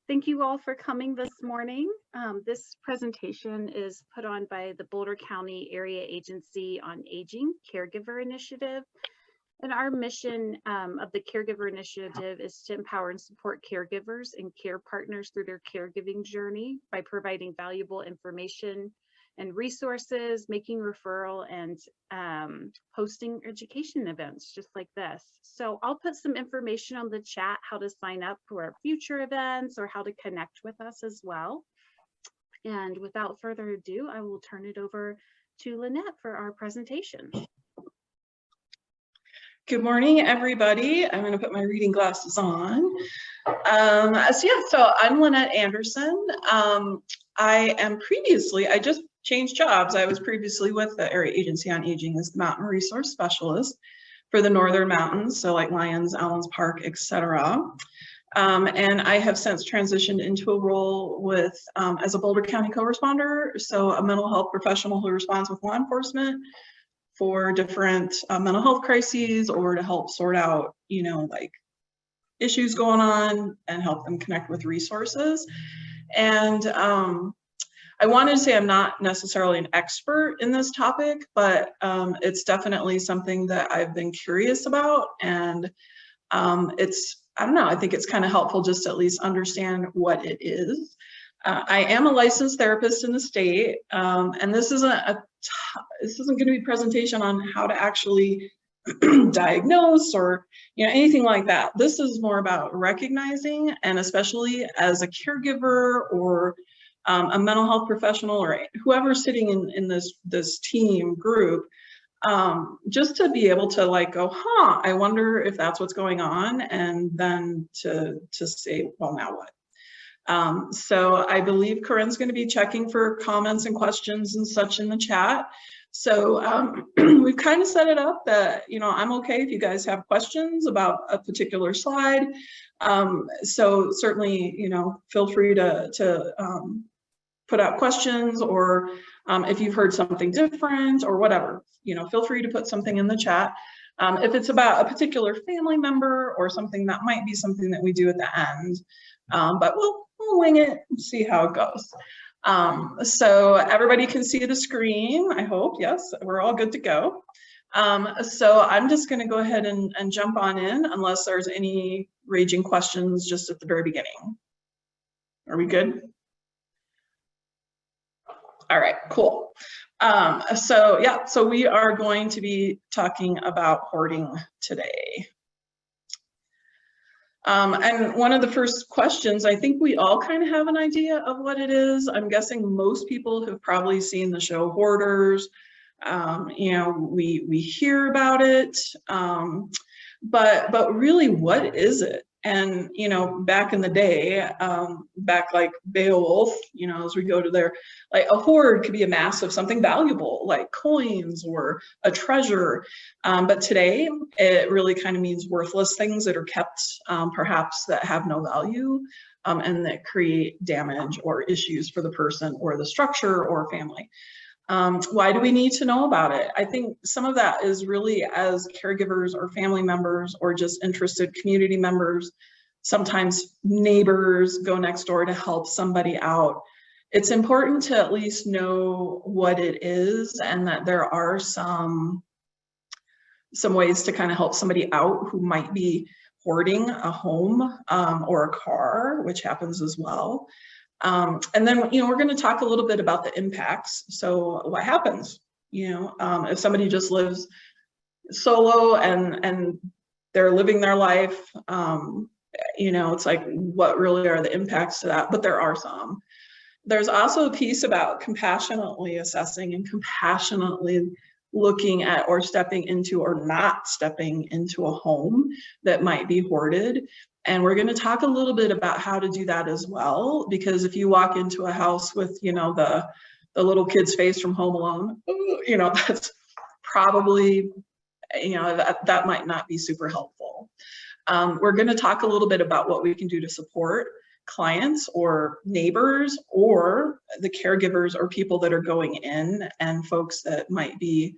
Thank you all for coming this morning. This presentation is put on by the Boulder County Area Agency on Aging Caregiver Initiative. And our mission of the Caregiver Initiative is to empower and support caregivers and care partners through their caregiving journey by providing valuable information and resources, making referral, and hosting education events just like this. So I'll put some information on the chat, how to sign up for our future events or how to connect with us as well. And without further ado, I will turn it over to Lynette for our presentation. Good morning, everybody. I'm going to put my reading glasses on. So I'm Lynette Anderson. I just changed jobs. I was previously with the Area Agency on Aging as the Mountain Resource Specialist for the Northern Mountains, so like Lyons, Allens Park, etc. And I have since transitioned into a role with as a Boulder County co-responder, so a mental health professional who responds with law enforcement for different mental health crises or to help sort out, like issues going on and help them connect with resources. And I wanted to say I'm not necessarily an expert in this topic, but it's definitely something that I've been curious about. And I don't know, I think it's kind of helpful just to at least understand what it is. I am a licensed therapist in the state, and this isn't going to be a presentation on how to actually diagnose or anything like that. This is more about recognizing, and especially as a caregiver or a mental health professional or whoever's sitting in this team group, just to be able to go, I wonder if that's what's going on, and then to say, well, now what? So I believe Corinne's going to be checking for comments and questions and such in the chat. So we've kind of set it up that, I'm okay if you guys have questions about a particular slide. So certainly, feel free to put out questions, or if you've heard something different or whatever, feel free to put something in the chat. If it's about a particular family member or something, that might be something that we do at the end. But we'll wing it and see how it goes. So everybody can see the screen, I hope. Yes, we're all good to go. So I'm just going to go ahead and jump on in unless there's any raging questions just at the very beginning. Are we good? All right, cool. So we are going to be talking about hoarding today. And one of the first questions, I think we all kind of have an idea of what it is. I'm guessing most people have probably seen the show Hoarders. We hear about it, but really, what is it? And, back in the day, back like Beowulf, as we go to there, like a hoard could be a mass of something valuable, like coins or a treasure. But today, it really kind of means worthless things that are kept, perhaps that have no value, and that create damage or issues for the person or the structure or family. Why do we need to know about it? I think some of that is really as caregivers or family members or just interested community members, sometimes neighbors go next door to help somebody out. It's important to at least know what it is and that there are some ways to kind of help somebody out who might be hoarding a home or a car, which happens as well. And then, we're going to talk a little bit about the impacts. So what happens, if somebody just lives solo and they're living their life, it's like, what really are the impacts to that? But there are some. There's also a piece about compassionately assessing and compassionately looking at or stepping into or not stepping into a home that might be hoarded. And we're going to talk a little bit about how to do that as well, because if you walk into a house with, the little kid's face from Home Alone, that's probably, that might not be super helpful. We're going to talk a little bit about what we can do to support clients or neighbors or the caregivers or people that are going in and folks that might be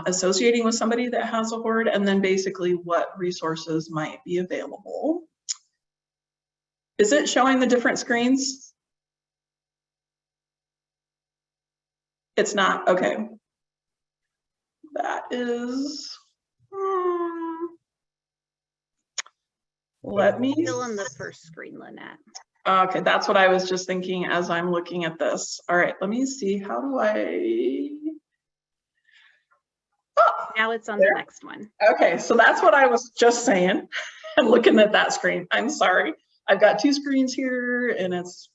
associating with somebody that has a hoard, and then basically what resources might be available. Is it showing the different screens? It's not, okay. That is, let me. Still on the first screen, Lynette. Okay, that's what I was just thinking as I'm looking at this. All right, let me see, how do I? Oh, Now it's on there. the next one. Okay, so that's what I was just saying. I'm looking at that screen. I'm sorry. I've got two screens here and it's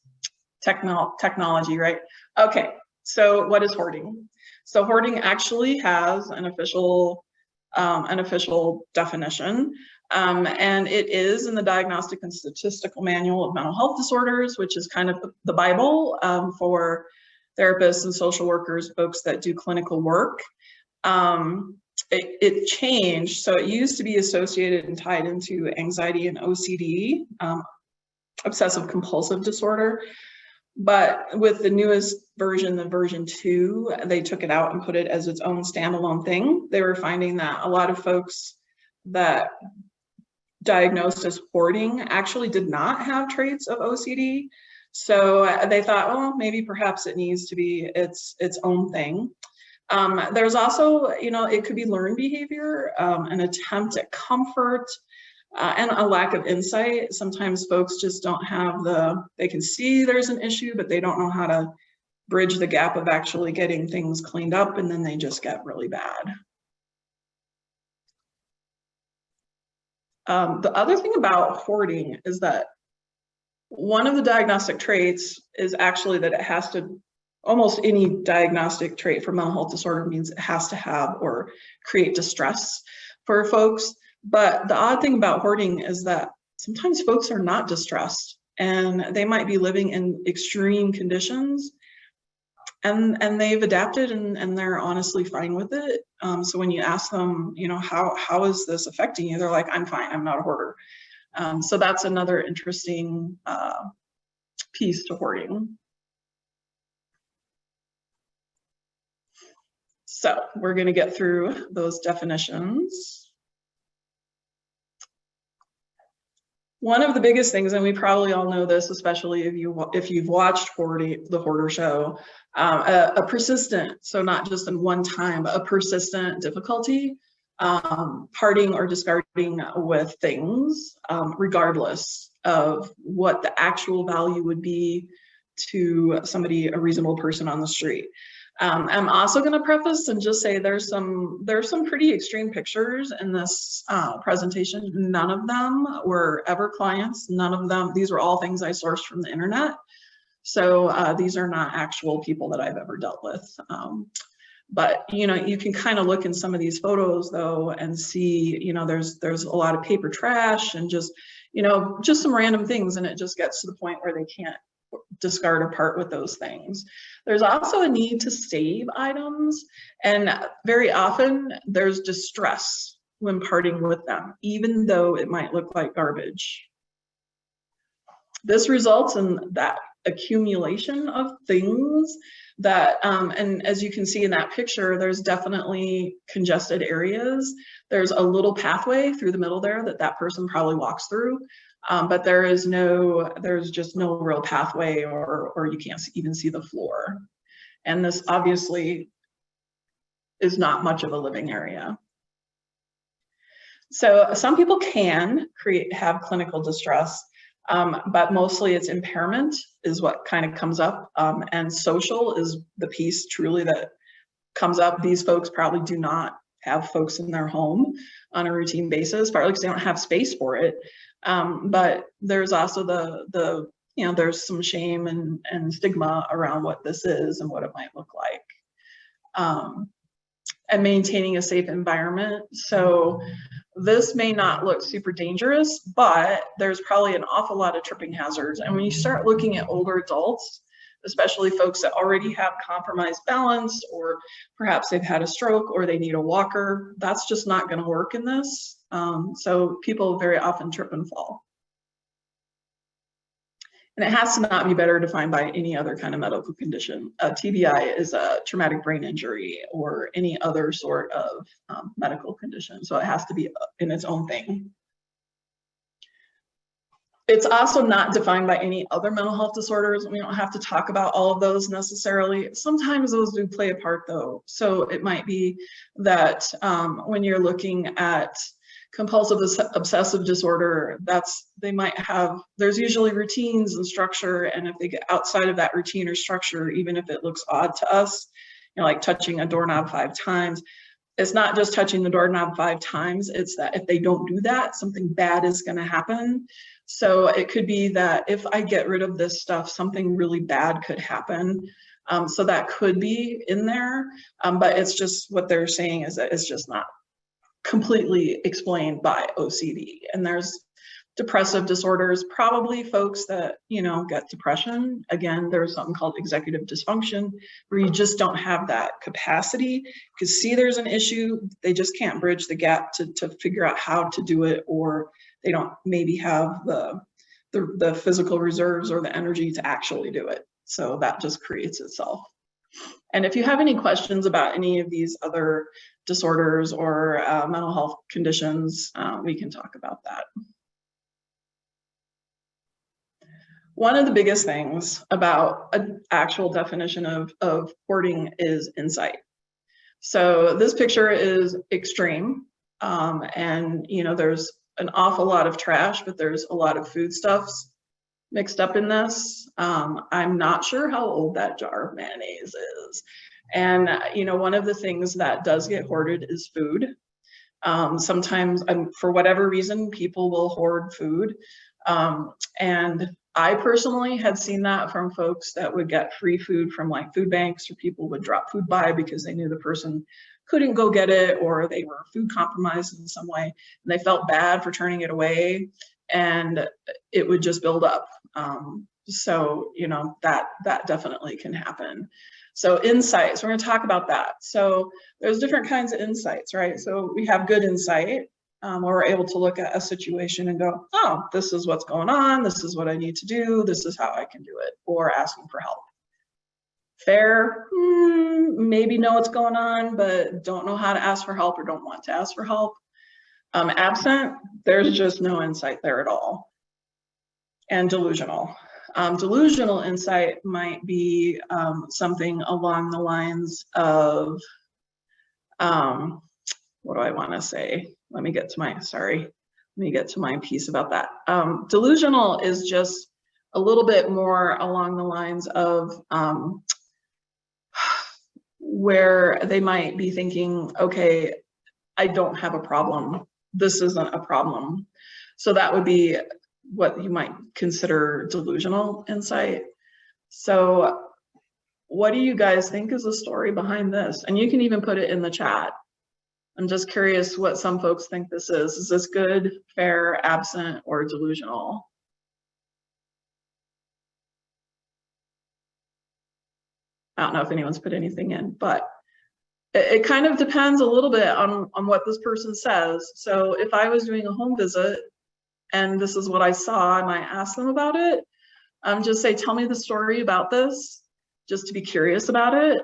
technology, right? Okay, so what is hoarding? So hoarding actually has an official definition, and it is in the Diagnostic and Statistical Manual of Mental Health Disorders, which is kind of the Bible for therapists and social workers, folks that do clinical work. It changed, so it used to be associated and tied into anxiety and OCD, obsessive compulsive disorder. But with the newest version, the version 2, they took it out and put it as its own standalone thing. They were finding that a lot of folks that diagnosed as hoarding actually did not have traits of OCD. So they thought, well, maybe perhaps it needs to be its own thing. There's also, you know, it could be learned behavior, an attempt at comfort, and a lack of insight. Sometimes folks just don't have they can see there's an issue, but they don't know how to bridge the gap of actually getting things cleaned up, and then they just get really bad. The other thing about hoarding is that one of the diagnostic traits is actually that it has to, almost any diagnostic trait for mental health disorder means it has to have or create distress for folks. But the odd thing about hoarding is that sometimes folks are not distressed and they might be living in extreme conditions and they've adapted and they're honestly fine with it. So when you ask them, you know, how is this affecting you? They're like, I'm fine, I'm not a hoarder. So that's another interesting piece to hoarding. So we're going to get through those definitions. One of the biggest things, and we probably all know this, especially if you've watched the Hoarder Show, a persistent, so not just in one time, but a persistent difficulty parting or discarding with things, regardless of what the actual value would be to somebody, a reasonable person on the street. I'm also going to preface and just say there's some pretty extreme pictures in this presentation. None of them were ever clients. None of them, these are all things I sourced from the internet. So these are not actual people that I've ever dealt with. But you know, you can kind of look in some of these photos though and see, you know, there's a lot of paper trash and just, you know, just some random things, and it just gets to the point where they can't discard or part with those things. There's also a need to save items, and very often there's distress when parting with them, even though it might look like garbage. This results in that accumulation of things that, and as you can see in that picture, there's definitely congested areas. There's a little pathway through the middle there that person probably walks through. But there's just no real pathway, or you can't even see the floor. And this obviously is not much of a living area. So some people can have clinical distress, but mostly it's impairment is what kind of comes up. And social is the piece truly that comes up. These folks probably do not have folks in their home on a routine basis, partly because they don't have space for it. But there's also you know, there's some shame and stigma around what this is and what it might look like. And maintaining a safe environment. So this may not look super dangerous, but there's probably an awful lot of tripping hazards. And when you start looking at older adults, especially folks that already have compromised balance, or perhaps they've had a stroke or they need a walker, that's just not going to work in this. So people very often trip and fall. And it has to not be better defined by any other kind of medical condition. TBI is a traumatic brain injury or any other sort of medical condition. So it has to be in its own thing. It's also not defined by any other mental health disorders. We don't have to talk about all of those necessarily. Sometimes those do play a part though. So it might be that when you're looking at compulsive obsessive disorder, they might have, there's usually routines and structure, and if they get outside of that routine or structure, even if it looks odd to us, you know, like touching a doorknob 5 times, it's not just touching the doorknob 5 times, it's that if they don't do that, something bad is going to happen. So it could be that if I get rid of this stuff, something really bad could happen. So that could be in there, but it's just what they're saying is that it's just not completely explained by OCD. And there's depressive disorders, probably folks that, you know, get depression. Again, there's something called executive dysfunction, where you just don't have that capacity. Because see, there's an issue, they just can't bridge the gap to figure out how to do it, or they don't maybe have the physical reserves or the energy to actually do it. So that just creates itself. And if you have any questions about any of these other disorders or mental health conditions, we can talk about that. One of the biggest things about an actual definition of hoarding is insight. So this picture is extreme, and you know, there's an awful lot of trash, but there's a lot of foodstuffs mixed up in this. I'm not sure how old that jar of mayonnaise is. And you know, one of the things that does get hoarded is food. Sometimes, for whatever reason, people will hoard food. And I personally had seen that from folks that would get free food from like food banks, or people would drop food by because they knew the person couldn't go get it, or they were food compromised in some way, and they felt bad for turning it away, and it would just build up. So, you know, that definitely can happen. So insights, we're going to talk about that. So there's different kinds of insights, right? So we have good insight, where we're able to look at a situation and go, oh, this is what's going on, this is what I need to do, this is how I can do it, or asking for help. Fair, maybe know what's going on, but don't know how to ask for help or don't want to ask for help. Absent, there's just no insight there at all. And delusional. Delusional insight might be something along the lines of, what do I want to say? Let me get to my piece about that. Delusional is just a little bit more along the lines of where they might be thinking, okay, I don't have a problem. This isn't a problem. So that would be what you might consider delusional insight. So what do you guys think is the story behind this? And you can even put it in the chat. I'm just curious what some folks think this is. Is this good, fair, absent, or delusional? I don't know if anyone's put anything in, but it kind of depends a little bit on what this person says. So if I was doing a home visit and this is what I saw, I might ask them about it. Just say, tell me the story about this, just to be curious about it.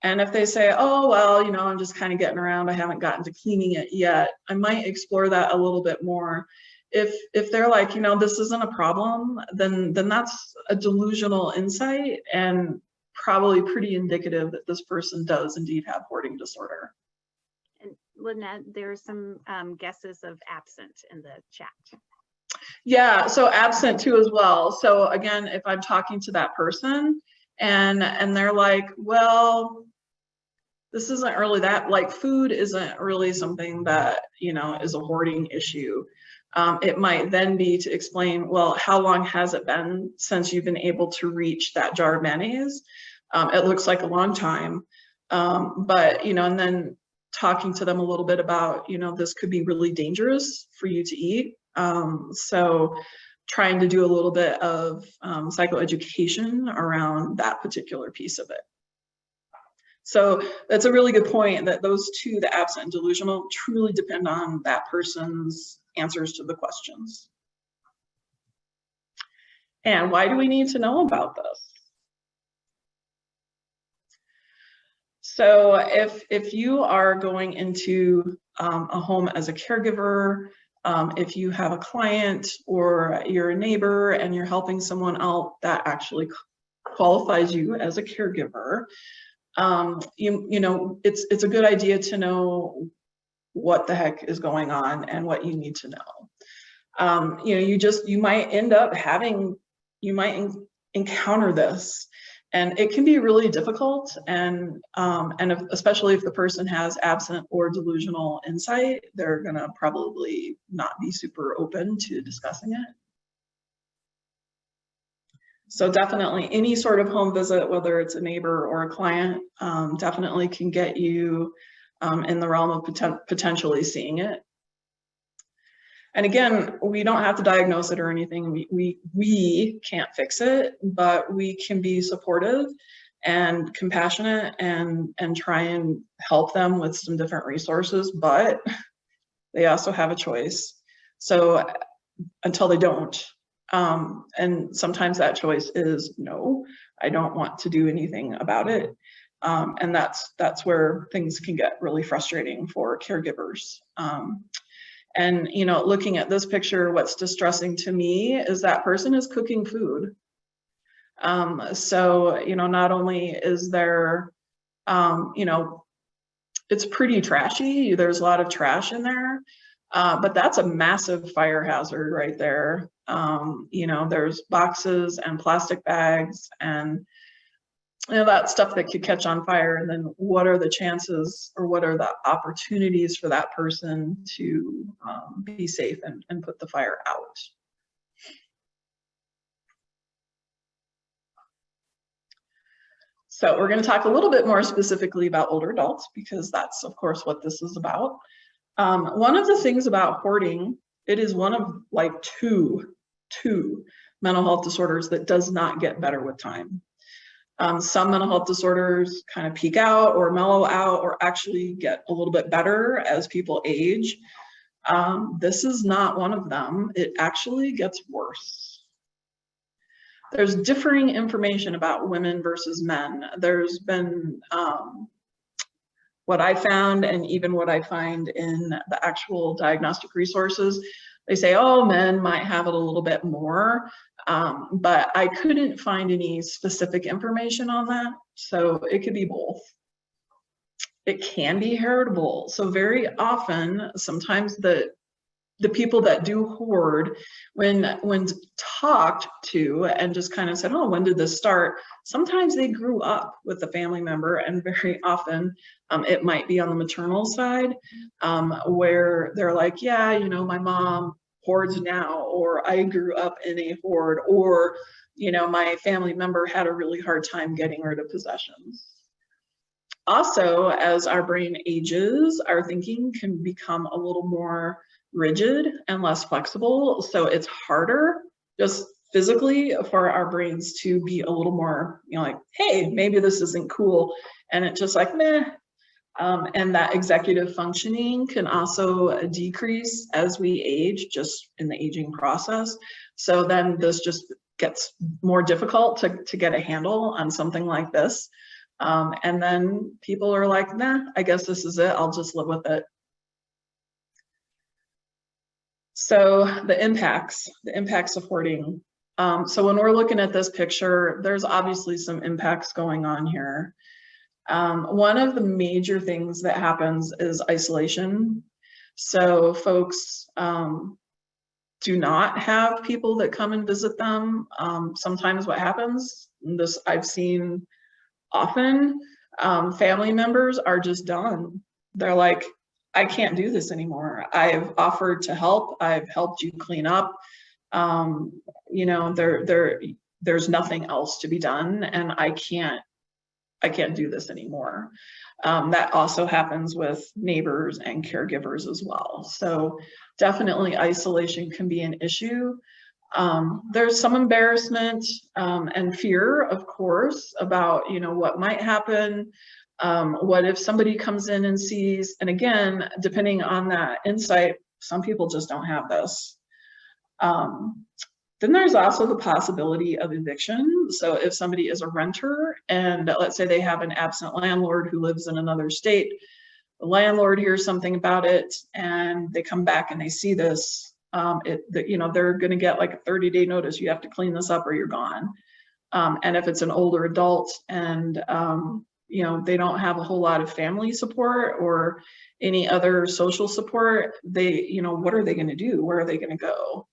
And if they say, oh, well, you know, I'm just kind of getting around, I haven't gotten to cleaning it yet, I might explore that a little bit more. If they're like, you know, this isn't a problem, then that's a delusional insight and probably pretty indicative that this person does indeed have hoarding disorder. And Lynette, there's some guesses of absent in the chat. Yeah, so absent too as well. So again, if I'm talking to that person and they're like, well, this isn't really that, like food isn't really something that, you know, is a hoarding issue. It might then be to explain, well, how long has it been since you've been able to reach that jar of mayonnaise? It looks like a long time, but, you know, and then talking to them a little bit about, you know, this could be really dangerous for you to eat. So trying to do a little bit of psychoeducation around that particular piece of it. So that's a really good point, that those two, the absent and delusional, truly depend on that person's answers to the questions. And why do we need to know about this? So if you are going into a home as a caregiver, If you have a client or you're a neighbor and you're helping someone out, that actually qualifies you as a caregiver. You know, it's a good idea to know what the heck is going on and what you need to know. You know, you might end up having, you might encounter this, and it can be really difficult. And especially if the person has absent or delusional insight, they're gonna probably not be super open to discussing it. So definitely any sort of home visit, whether it's a neighbor or a client, definitely can get you in the realm of potentially seeing it. And again, we don't have to diagnose it or anything. We can't fix it, but we can be supportive and compassionate and try and help them with some different resources, but they also have a choice. So until they don't, and sometimes that choice is no, I don't want to do anything about it. And that's where things can get really frustrating for caregivers. And, you know, looking at this picture, what's distressing to me is that person is cooking food. So, you know, not only is there, you know, it's pretty trashy, there's a lot of trash in there, but that's a massive fire hazard right there. You know, there's boxes and plastic bags and, you know, that stuff that could catch on fire. And then what are the chances or what are the opportunities for that person to be safe and put the fire out? So we're going to talk a little bit more specifically about older adults, because that's of course what this is about. One of the things about hoarding, it is one of like two mental health disorders that does not get better with time. Some mental health disorders kind of peak out or mellow out or actually get a little bit better as people age. This is not one of them. It actually gets worse. There's differing information about women versus men. There's been what I found, and even what I find in the actual diagnostic resources, they say, oh, men might have it a little bit more, but I couldn't find any specific information on that. So it could be both. It can be heritable. So very often, sometimes the people that do hoard, when talked to and just kind of said, oh, when did this start? Sometimes they grew up with a family member, and very often it might be on the maternal side, where they're like, yeah, you know, my mom hoards now, or I grew up in a hoard, or, you know, my family member had a really hard time getting rid of possessions. Also, as our brain ages, our thinking can become a little more rigid and less flexible. So it's harder just physically for our brains to be a little more, you know, like, hey, maybe this isn't cool. And it's just like, meh. And that executive functioning can also decrease as we age, just in the aging process. So then this just gets more difficult to get a handle on something like this. And then people are like, nah, I guess this is it. I'll just live with it. So the impacts of hoarding. So when we're looking at this picture, there's obviously some impacts going on here. One of the major things that happens is isolation. So folks do not have people that come and visit them. Sometimes what happens, this I've seen often, family members are just done. They're like, I can't do this anymore. I've offered to help. I've helped you clean up. You know, there's nothing else to be done, and I can't do this anymore. That also happens with neighbors and caregivers as well. So definitely isolation can be an issue. There's some embarrassment and fear, of course, about, you know, what might happen. What if somebody comes in and sees, and again, depending on that insight, some people just don't have this. Then there's also the possibility of eviction. So if somebody is a renter and let's say they have an absent landlord who lives in another state, the landlord hears something about it and they come back and they see this, they're going to get like a 30-day notice. You have to clean this up or you're gone. And if it's an older adult and, they don't have a whole lot of family support or any other social support, what are they going to do? Where are they going to go?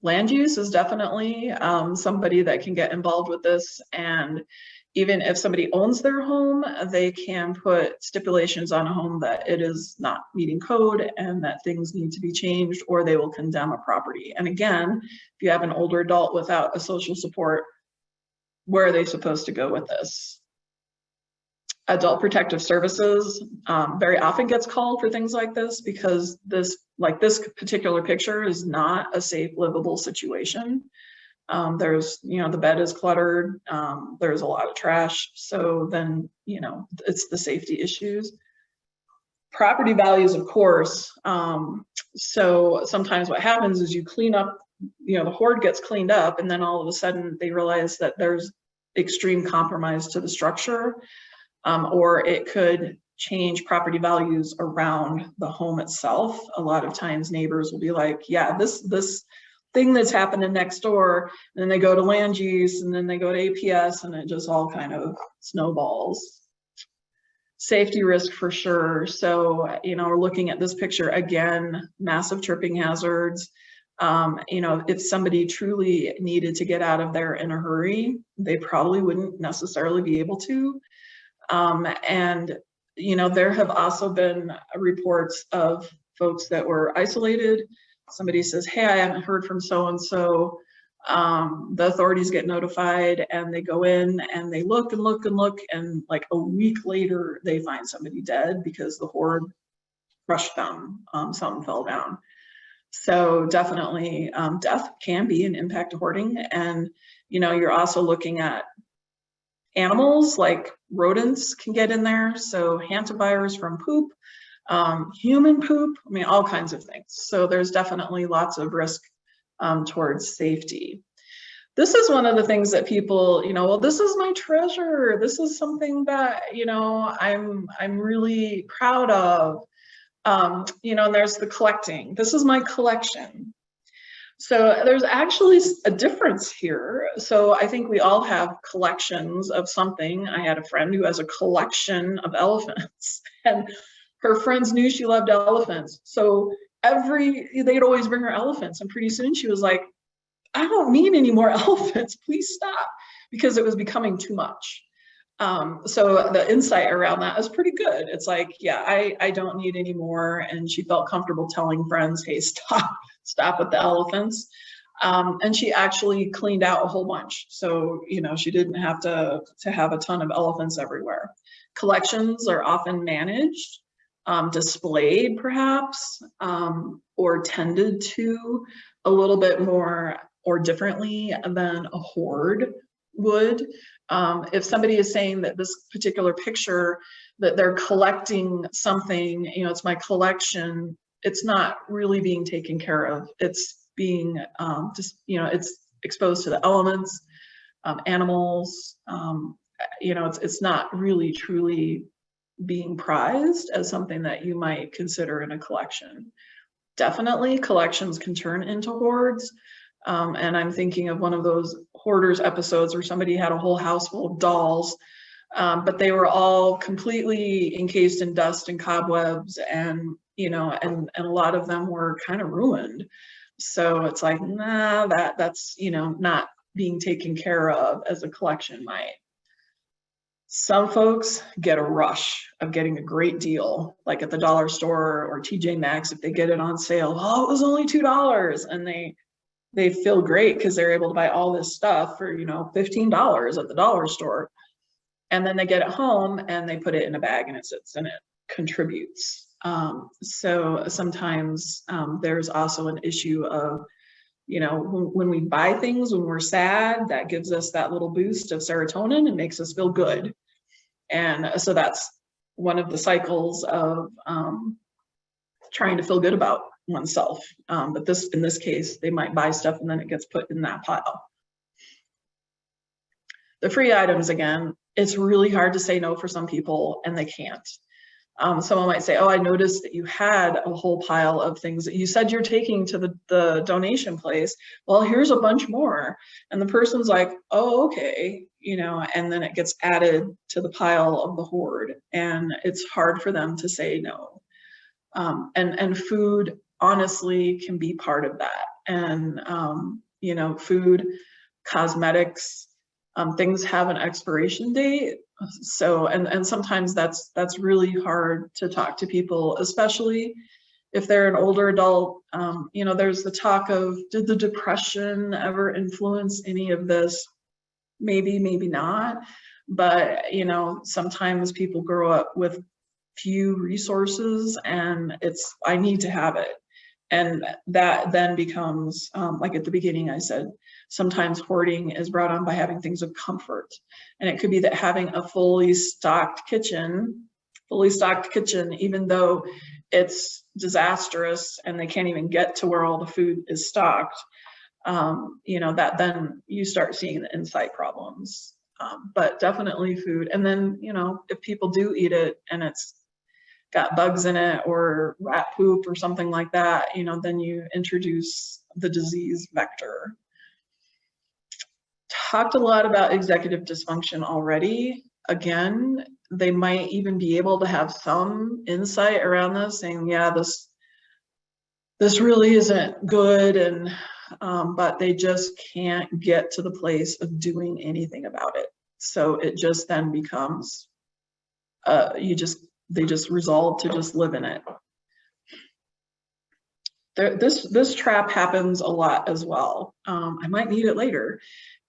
Land use is definitely somebody that can get involved with this. And even if somebody owns their home, they can put stipulations on a home that it is not meeting code and that things need to be changed, or they will condemn a property. And again, if you have an older adult without a social support, where are they supposed to go with this? Adult Protective Services very often gets called for things like this because this particular picture is not a safe, livable situation. There's, the bed is cluttered. There's a lot of trash. So then, it's the safety issues. Property values, of course. So sometimes what happens is you clean up, the hoard gets cleaned up, and then all of a sudden they realize that there's extreme compromise to the structure, or it could change property values around the home itself. A lot of times neighbors will be like, yeah, this thing that's happening next door, and then they go to land use, and then they go to APS, and it just all kind of snowballs. Safety risk for sure. So, we're looking at this picture again, massive tripping hazards. If somebody truly needed to get out of there in a hurry, they probably wouldn't necessarily be able to. And there have also been reports of folks that were isolated. Somebody says, hey, I haven't heard from so-and-so. The authorities get notified and they go in and they look and look and look, and like a week later they find somebody dead because the hoard crushed them. Something fell down. So definitely death can be an impact of hoarding. And you're also looking at animals, like rodents can get in there. So hantavirus from poop, human poop, all kinds of things. So there's definitely lots of risk towards safety. This is one of the things that people, well, this is my treasure. This is something that, I'm really proud of. And there's the collecting. This is my collection. So there's actually a difference here. So I think we all have collections of something. I had a friend who has a collection of elephants, and her friends knew she loved elephants. So they'd always bring her elephants. And pretty soon she was like, I don't need any more elephants, please stop, because it was becoming too much. So the insight around that is pretty good. It's like, yeah, I don't need any more. And she felt comfortable telling friends, hey, stop with the elephants. And she actually cleaned out a whole bunch. So, she didn't have to have a ton of elephants everywhere. Collections are often managed, displayed perhaps, or tended to a little bit more or differently than a hoard would. If somebody is saying that this particular picture, that they're collecting something, it's my collection, it's not really being taken care of. It's being it's exposed to the elements, animals, it's not really truly being prized as something that you might consider in a collection. Definitely collections can turn into hoards. And I'm thinking of one of those hoarders episodes where somebody had a whole house full of dolls, but they were all completely encased in dust and cobwebs, and and a lot of them were kind of ruined. So it's like, nah, that's not being taken care of as a collection might. Some folks get a rush of getting a great deal, like at the dollar store or TJ Maxx, if they get it on sale. Oh, it was only $2, and they feel great because they're able to buy all this stuff for $15 at the dollar store. And then they get it home and they put it in a bag and it sits and it contributes. So sometimes there's also an issue of, when we buy things, when we're sad, that gives us that little boost of serotonin and makes us feel good. And so that's one of the cycles of trying to feel good about oneself. But in this case, they might buy stuff and then it gets put in that pile. The free items, again, it's really hard to say no for some people, and they can't. Someone might say, oh, I noticed that you had a whole pile of things that you said you're taking to the donation place. Well, here's a bunch more. And the person's like, oh, okay, you know, and then it gets added to the pile of the hoard, and it's hard for them to say no. And food honestly can be part of that. And, you know, food, cosmetics, things have an expiration date. So, and sometimes that's really hard to talk to people, especially if they're an older adult. You know, there's the talk of, did the depression ever influence any of this? Maybe, maybe not. But, you know, sometimes people grow up with few resources and it's, I need to have it. And that then becomes, like at the beginning I said, sometimes hoarding is brought on by having things of comfort. And it could be that having a fully stocked kitchen, even though it's disastrous and they can't even get to where all the food is stocked, you know, that then you start seeing the insight problems. But definitely food. And then, you know, if people do eat it and it's got bugs in it or rat poop or something like that, you know, then you introduce the disease vector. Talked a lot about executive dysfunction already. Again, they might even be able to have some insight around this, saying, yeah, this really isn't good, and but they just can't get to the place of doing anything about it. So it just then becomes, they just resolve to just live in it. This trap happens a lot as well. I might need it later.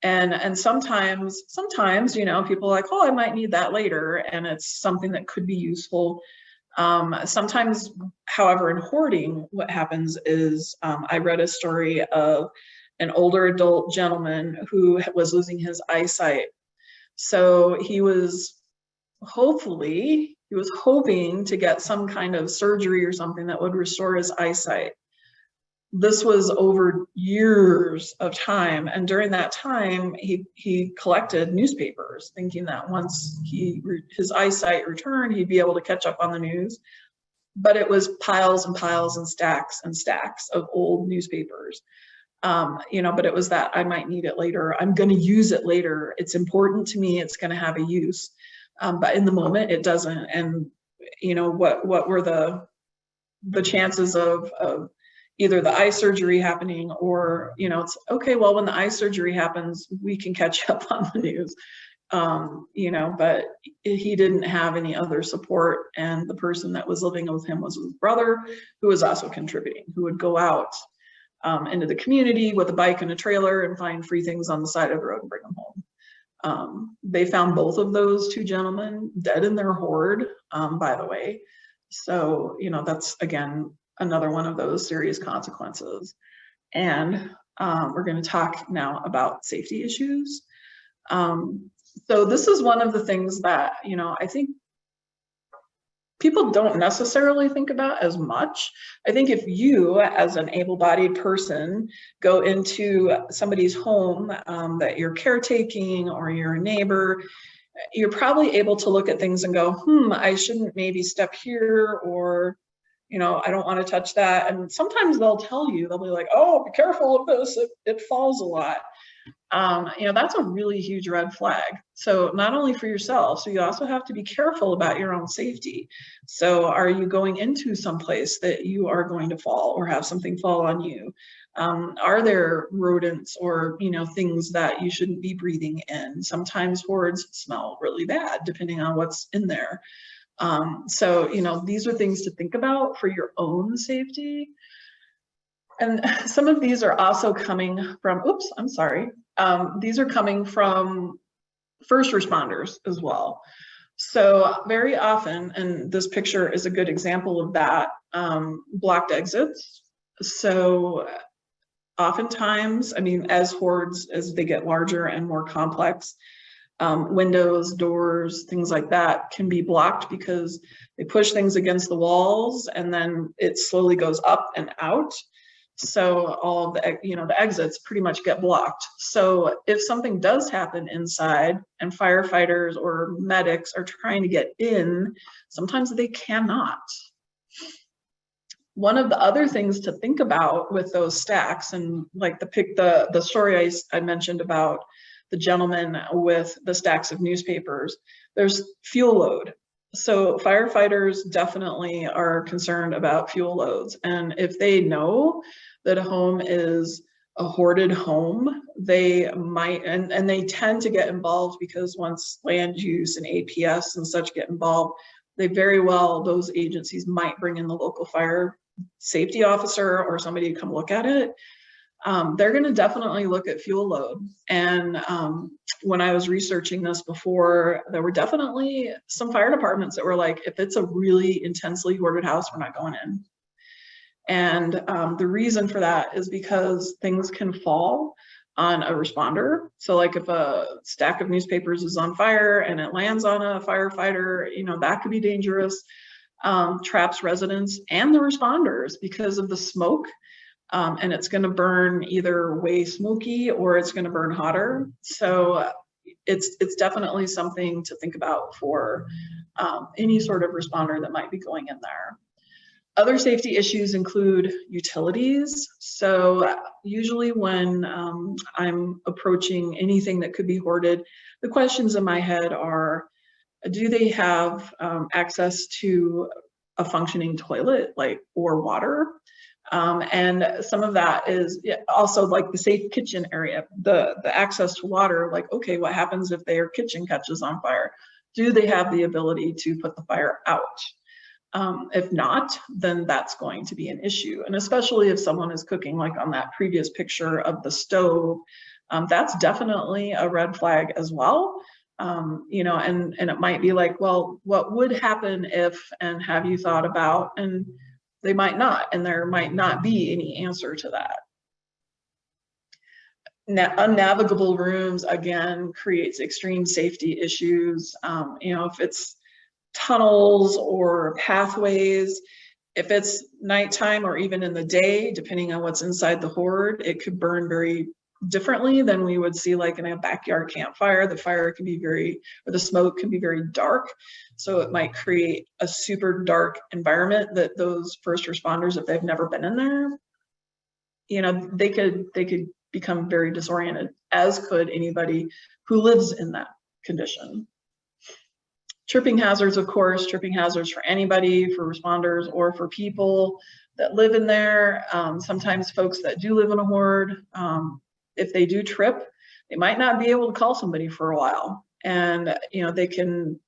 And sometimes, you know, people are like, oh, I might need that later. And it's something that could be useful. Sometimes, however, in hoarding, what happens is, I read a story of an older adult gentleman who was losing his eyesight. So he was hoping to get some kind of surgery or something that would restore his eyesight. This was over years of time, and during that time he collected newspapers, thinking that once his eyesight returned, he'd be able to catch up on the news. But it was piles and piles and stacks of old newspapers. You know, but it was that, I might need it later, I'm going to use it later, it's important to me, it's going to have a use. But in the moment it doesn't. And you know, what were the chances of either the eye surgery happening, or, you know, it's okay, well, when the eye surgery happens, we can catch up on the news. You know, but he didn't have any other support. And the person that was living with him was his brother, who was also contributing, who would go out into the community with a bike and a trailer and find free things on the side of the road and bring them home. They found both of those two gentlemen dead in their hoard, by the way. So, you know, that's, again, another one of those serious consequences. And we're going to talk now about safety issues. So this is one of the things that, you know, I think people don't necessarily think about as much. I think if you, as an able-bodied person, go into somebody's home that you're caretaking, or you're a neighbor, you're probably able to look at things and go, I shouldn't maybe step here, or, you know, I don't want to touch that. And sometimes they'll tell you, they'll be like, oh, be careful of this, it falls a lot. You know, that's a really huge red flag. So not only for yourself, so you also have to be careful about your own safety. So are you going into some place that you are going to fall or have something fall on you? Are there rodents or, you know, things that you shouldn't be breathing in? Sometimes hoards smell really bad depending on what's in there. So, you know, these are things to think about for your own safety. And some of these are also coming from, these are coming from first responders as well. So very often, and this picture is a good example of that, blocked exits. So oftentimes, I mean, as hoards, as they get larger and more complex, windows, doors, things like that can be blocked because they push things against the walls and then it slowly goes up and out. So all of the, the exits pretty much get blocked. So if something does happen inside and firefighters or medics are trying to get in, sometimes they cannot. One of the other things to think about with those stacks, and like the story I mentioned about the gentleman with the stacks of newspapers, there's fuel load. So firefighters definitely are concerned about fuel loads. And if they know that a home is a hoarded home, they might, and they tend to get involved because once land use and APS and such get involved, those agencies might bring in the local fire safety officer or somebody to come look at it. They're going to definitely look at fuel load. And when I was researching this before, there were definitely some fire departments that were like, if it's a really intensely hoarded house, we're not going in. And the reason for that is because things can fall on a responder. So like if a stack of newspapers is on fire and it lands on a firefighter, that could be dangerous. Traps residents and the responders because of the smoke. And it's going to burn either way smoky or it's going to burn hotter. So it's definitely something to think about for any sort of responder that might be going in there. Other safety issues include utilities. So usually when I'm approaching anything that could be hoarded, the questions in my head are, do they have access to a functioning toilet, or water? And some of that is also like the safe kitchen area, the access to water, like, okay, what happens if their kitchen catches on fire? Do they have the ability to put the fire out? If not, then that's going to be an issue. And especially if someone is cooking, like on that previous picture of the stove, that's definitely a red flag as well. And it might be like, well, what would happen if, and have you thought about, and they might not, and there might not be any answer to that. Unnavigable rooms, again, creates extreme safety issues. If it's tunnels or pathways, if it's nighttime or even in the day, depending on what's inside the hoard, it could burn very differently than we would see like in a backyard campfire. The fire can be the smoke can be very dark. So it might create a super dark environment that those first responders, if they've never been in there, they could become very disoriented, as could anybody who lives in that condition. Tripping hazards, of course, tripping hazards for anybody, for responders or for people that live in there. Sometimes folks that do live in a hoard, if they do trip, they might not be able to call somebody for a while, and they can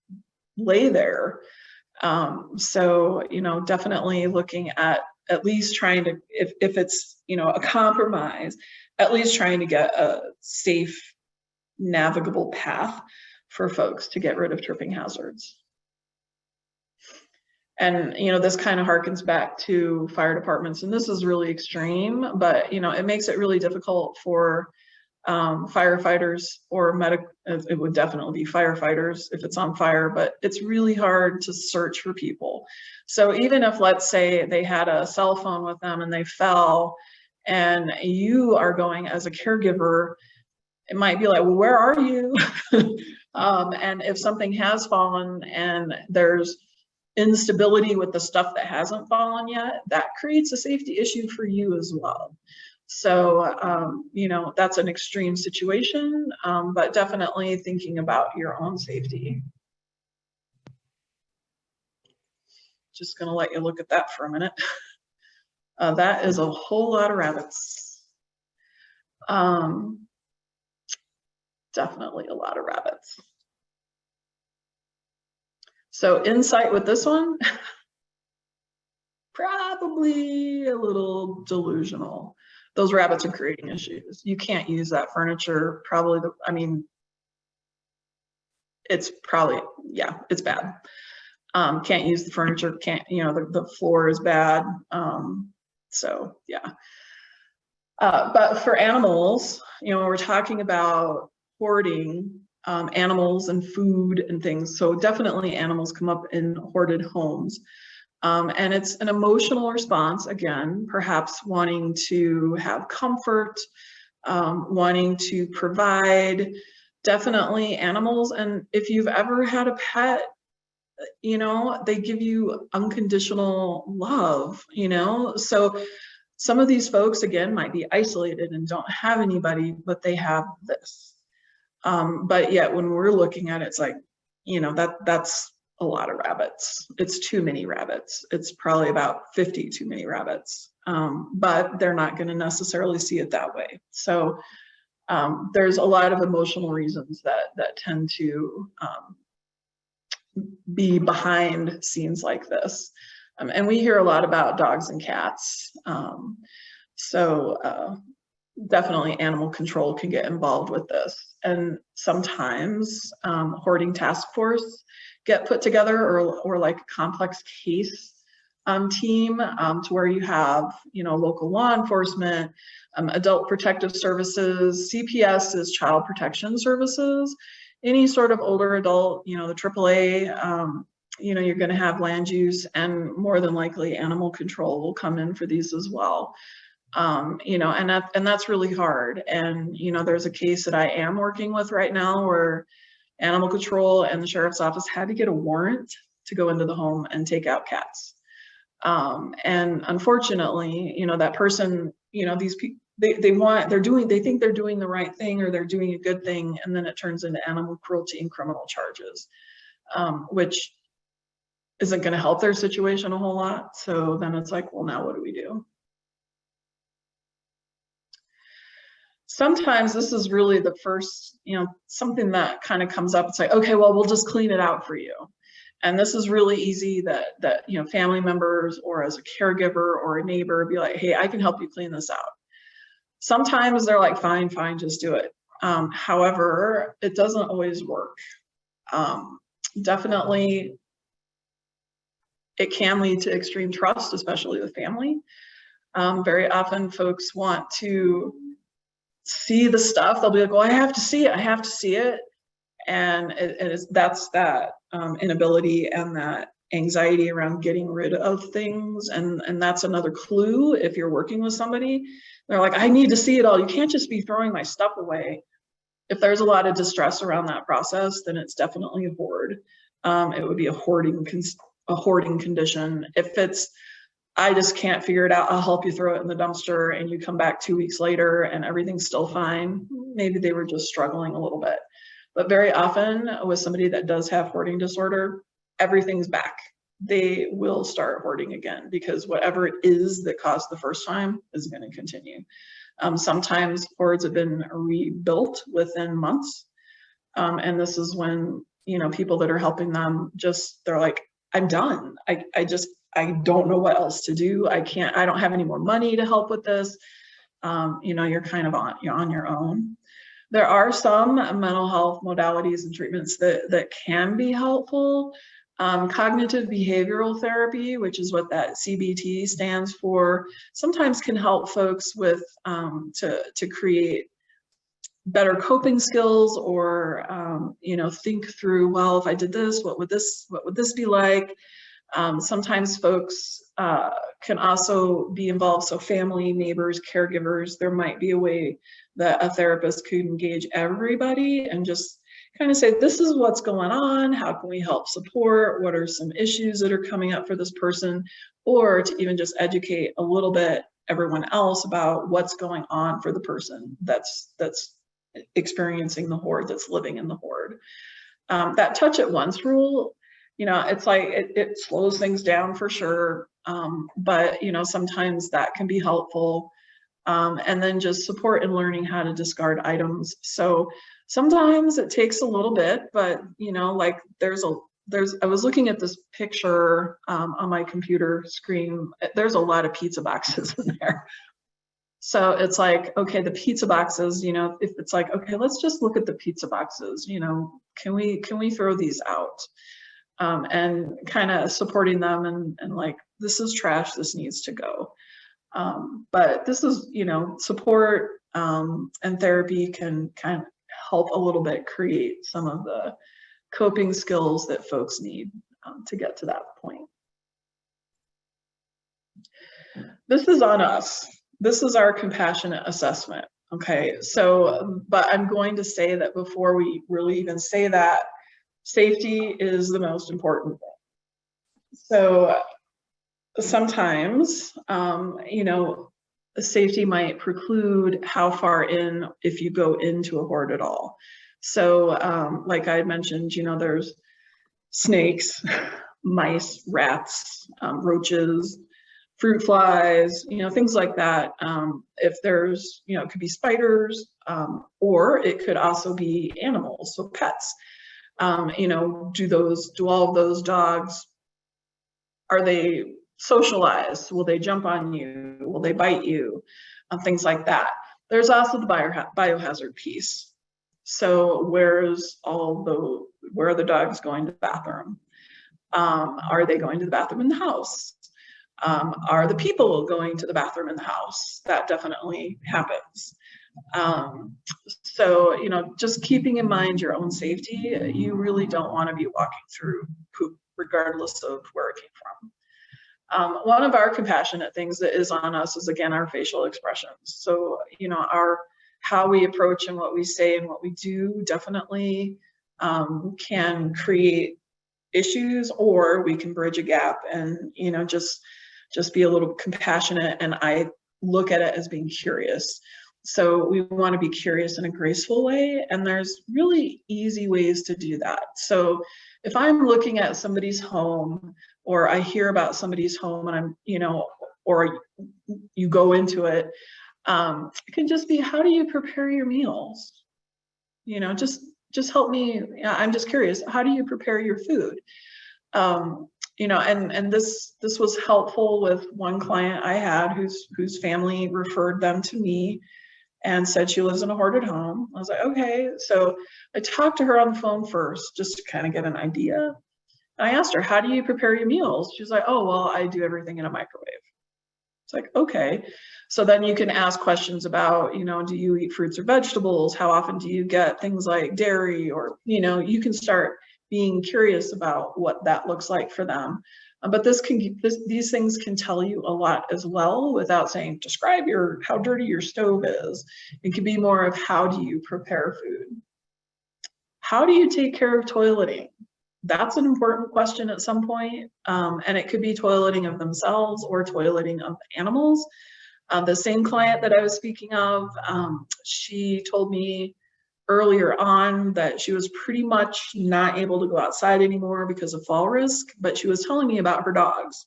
lay there. So definitely looking at least trying to, if it's a compromise, at least trying to get a safe, navigable path for folks to get rid of tripping hazards. And this kind of harkens back to fire departments, and this is really extreme, but it makes it really difficult for firefighters or it would definitely be firefighters if it's on fire, but it's really hard to search for people. So even if, let's say, they had a cell phone with them and they fell, and you are going as a caregiver, it might be like, well, where are you? And if something has fallen and there's instability with the stuff that hasn't fallen yet, that creates a safety issue for you as well. So, that's an extreme situation, but definitely thinking about your own safety. Just gonna let you look at that for a minute. That is a whole lot of rabbits. Definitely a lot of rabbits. So insight with this one, probably a little delusional. Those rabbits are creating issues. You can't use that furniture. Probably, it's probably, yeah, it's bad. Can't use the furniture, the floor is bad. So yeah. But for animals, when we're talking about hoarding, animals and food and things, so definitely animals come up in hoarded homes. And it's an emotional response, again, perhaps wanting to have comfort, wanting to provide, definitely animals. And if you've ever had a pet, you know, they give you unconditional love, you know? So some of these folks, again, might be isolated and don't have anybody, but they have this. But yet when we're looking at it, it's like, you know, that's a lot of rabbits. It's too many rabbits. It's probably about 50 too many rabbits. But they're not going to necessarily see it that way. So there's a lot of emotional reasons that tend to be behind scenes like this. And we hear a lot about dogs and cats. So definitely animal control can get involved with this. And sometimes hoarding task force get put together, or like a complex case team to where you have, you know, local law enforcement, adult protective services, CPS is child protection services, any sort of older adult, you know, the AAA, you know, you're going to have land use, and more than likely animal control will come in for these as well. You know, and that's really hard. And, you know, there's a case that I am working with right now where animal control and the sheriff's office had to get a warrant to go into the home and take out cats. And unfortunately, you know, that person, you know, these people, they think they're doing the right thing, or they're doing a good thing, and then it turns into animal cruelty and criminal charges, which isn't going to help their situation a whole lot. So then it's like, well, now what do we do? Sometimes this is really the first, you know, something that kind of comes up. It's like, okay, well, we'll just clean it out for you. And this is really easy that, you know, family members or as a caregiver or a neighbor be like, hey, I can help you clean this out. Sometimes they're like, fine, just do it. However, it doesn't always work. Definitely, it can lead to extreme trust, especially with family. Very often folks want to see the stuff. They'll be like, well, I have to see it. And that's that inability and that anxiety around getting rid of things. And that's another clue if you're working with somebody. They're like, I need to see it all. You can't just be throwing my stuff away. If there's a lot of distress around that process, then it's definitely a hoard. It would be a hoarding condition. If it's, I just can't figure it out, I'll help you throw it in the dumpster, and you come back 2 weeks later and everything's still fine, maybe they were just struggling a little bit. But very often with somebody that does have hoarding disorder, everything's back. They will start hoarding again, because whatever it is that caused the first time is going to continue. Sometimes hoards have been rebuilt within months. And this is when, you know, people that are helping them they're like, I'm done. I don't know what else to do. I don't have any more money to help with this. You know, you're kind of on your own. There are some mental health modalities and treatments that can be helpful. Cognitive behavioral therapy, which is what that CBT stands for, sometimes can help folks with to create better coping skills, or you know, think through, well, if I did this, what would this be like? Sometimes folks can also be involved, so family, neighbors, caregivers, there might be a way that a therapist could engage everybody and just kind of say, this is what's going on, how can we help support, what are some issues that are coming up for this person, or to even just educate a little bit everyone else about what's going on for the person that's experiencing the hoard, that's living in the hoard. That touch at once rule, you know, it's like it slows things down for sure, but you know, sometimes that can be helpful. And then just support in learning how to discard items. So sometimes it takes a little bit, but you know, like I was looking at this picture on my computer screen. There's a lot of pizza boxes in there. So it's like, okay, the pizza boxes, you know, if it's like, okay, let's just look at the pizza boxes, you know, can we throw these out? And kind of supporting them and like, this is trash, this needs to go. But this is, you know, support and therapy can kind of help a little bit create some of the coping skills that folks need to get to that point. This is on us. This is our compassionate assessment. Okay, so, but I'm going to say that before we really even say that, safety is the most important thing. So sometimes, you know, safety might preclude how far in, if you go into a hoard at all. So like I mentioned, you know, there's snakes, mice, rats, roaches, fruit flies, you know, things like that. If there's, you know, it could be spiders, or it could also be animals, so pets. You know, do all of those dogs, are they socialized? Will they jump on you? Will they bite you? Things like that. There's also the biohazard piece. So where are the dogs going to the bathroom? Are they going to the bathroom in the house? Are the people going to the bathroom in the house? That definitely happens. So, you know, just keeping in mind your own safety, you really don't want to be walking through poop, regardless of where it came from. One of our compassionate things that is on us is, again, our facial expressions. So, you know, how we approach and what we say and what we do definitely can create issues, or we can bridge a gap and, you know, just be a little compassionate. And I look at it as being curious. So we want to be curious in a graceful way, and there's really easy ways to do that. So if I'm looking at somebody's home, or I hear about somebody's home and I'm, you know, or you go into it, it can just be, how do you prepare your meals? You know, just help me. I'm just curious. How do you prepare your food? You know, and this was helpful with one client I had whose family referred them to me and said she lives in a hoarded home. I was like, okay. So I talked to her on the phone first, just to kind of get an idea. And I asked her, how do you prepare your meals? She was like, oh, well, I do everything in a microwave. It's like, okay. So then you can ask questions about, you know, do you eat fruits or vegetables? How often do you get things like dairy? Or, you know, you can start being curious about what that looks like for them. But these things can tell you a lot as well, without saying, describe how dirty your stove is. It can be more of, how do you prepare food? How do you take care of toileting? That's an important question at some point. And it could be toileting of themselves or toileting of animals. The same client that I was speaking of, she told me earlier on that she was pretty much not able to go outside anymore because of fall risk, but she was telling me about her dogs.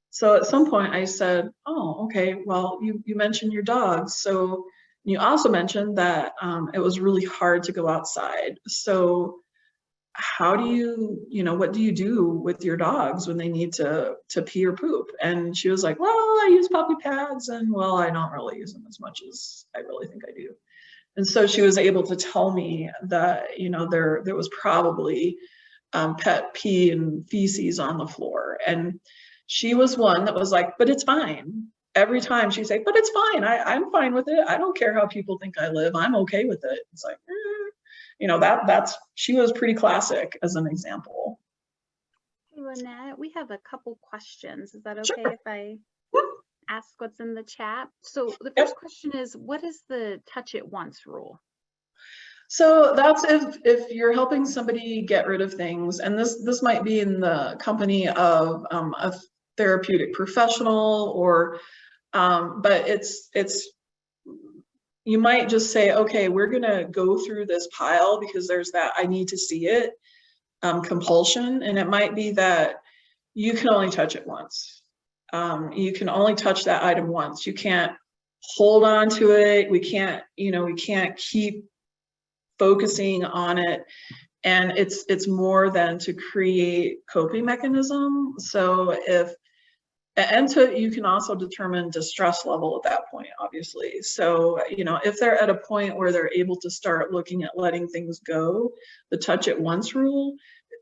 So at some point I said, oh, okay, well, you mentioned your dogs. So you also mentioned that it was really hard to go outside. So how do you know, what do you do with your dogs when they need to pee or poop? And she was like, well, I use puppy pads, and well, I don't really use them as much as I really think I do. And so she was able to tell me that, you know, there was probably pet pee and feces on the floor. And she was one that was like, but it's fine. Every time she'd say, but it's fine. I'm fine with it. I don't care how people think I live. I'm okay with it. It's like, you know, she was pretty classic as an example. Hey, Lynette, we have a couple questions. Is that okay Sure. if I ask what's in the chat? So the first question is, what is the touch it once rule? So that's if you're helping somebody get rid of things, and this might be in the company of a therapeutic professional, or but it's you might just say, okay, we're gonna go through this pile because there's that I need to see it compulsion, and it might be that you can only touch it once. You can only touch that item once. You can't hold on to it. We can't keep focusing on it. And it's more than to create coping mechanism. So you can also determine distress level at that point, obviously. So, you know, if they're at a point where they're able to start looking at letting things go, the touch it once rule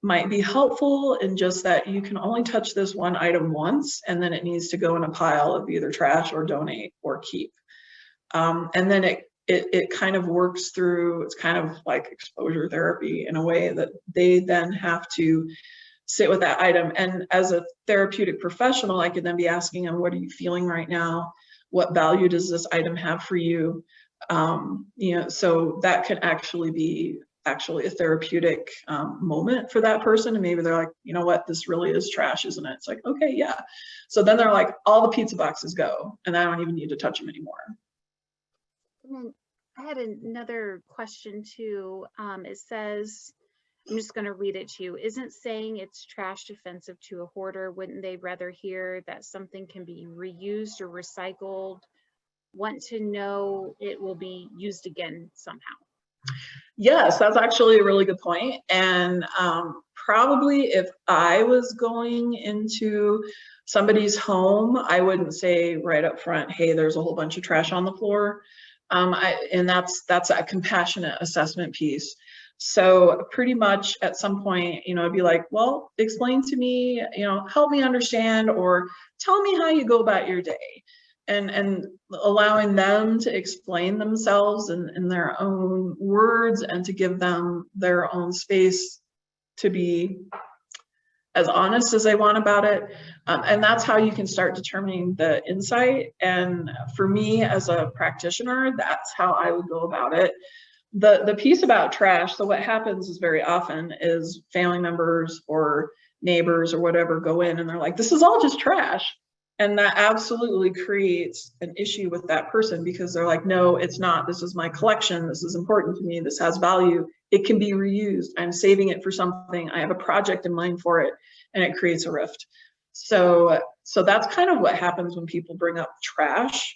might be helpful in just that you can only touch this one item once, and then it needs to go in a pile of either trash or donate or keep. And then it kind of works through, it's kind of like exposure therapy in a way that they then have to sit with that item. And as a therapeutic professional, I could then be asking them, what are you feeling right now? What value does this item have for you? You know, so that can actually be a therapeutic moment for that person. And maybe they're like, you know what, this really is trash, isn't it? It's like, okay, yeah. So then they're like, all the pizza boxes go, and I don't even need to touch them anymore. And then I had another question too. It says, I'm just going to read it to you. Isn't saying it's trash offensive to a hoarder? Wouldn't they rather hear that something can be reused or recycled? Want to know it will be used again somehow? Yes, that's actually a really good point. And probably if I was going into somebody's home, I wouldn't say right up front, hey, there's a whole bunch of trash on the floor. And that's a compassionate assessment piece. So pretty much at some point, you know, I'd be like, well, explain to me, you know, help me understand, or tell me how you go about your day. And allowing them to explain themselves in their own words, and to give them their own space to be as honest as they want about it. And that's how you can start determining the insight. And for me as a practitioner, that's how I would go about it. The piece about trash, so what happens is very often is family members or neighbors or whatever go in and they're like, this is all just trash. And that absolutely creates an issue with that person, because they're like, no, it's not. This is my collection. This is important to me. This has value. It can be reused. I'm saving it for something. I have a project in mind for it, and it creates a rift. So that's kind of what happens when people bring up trash.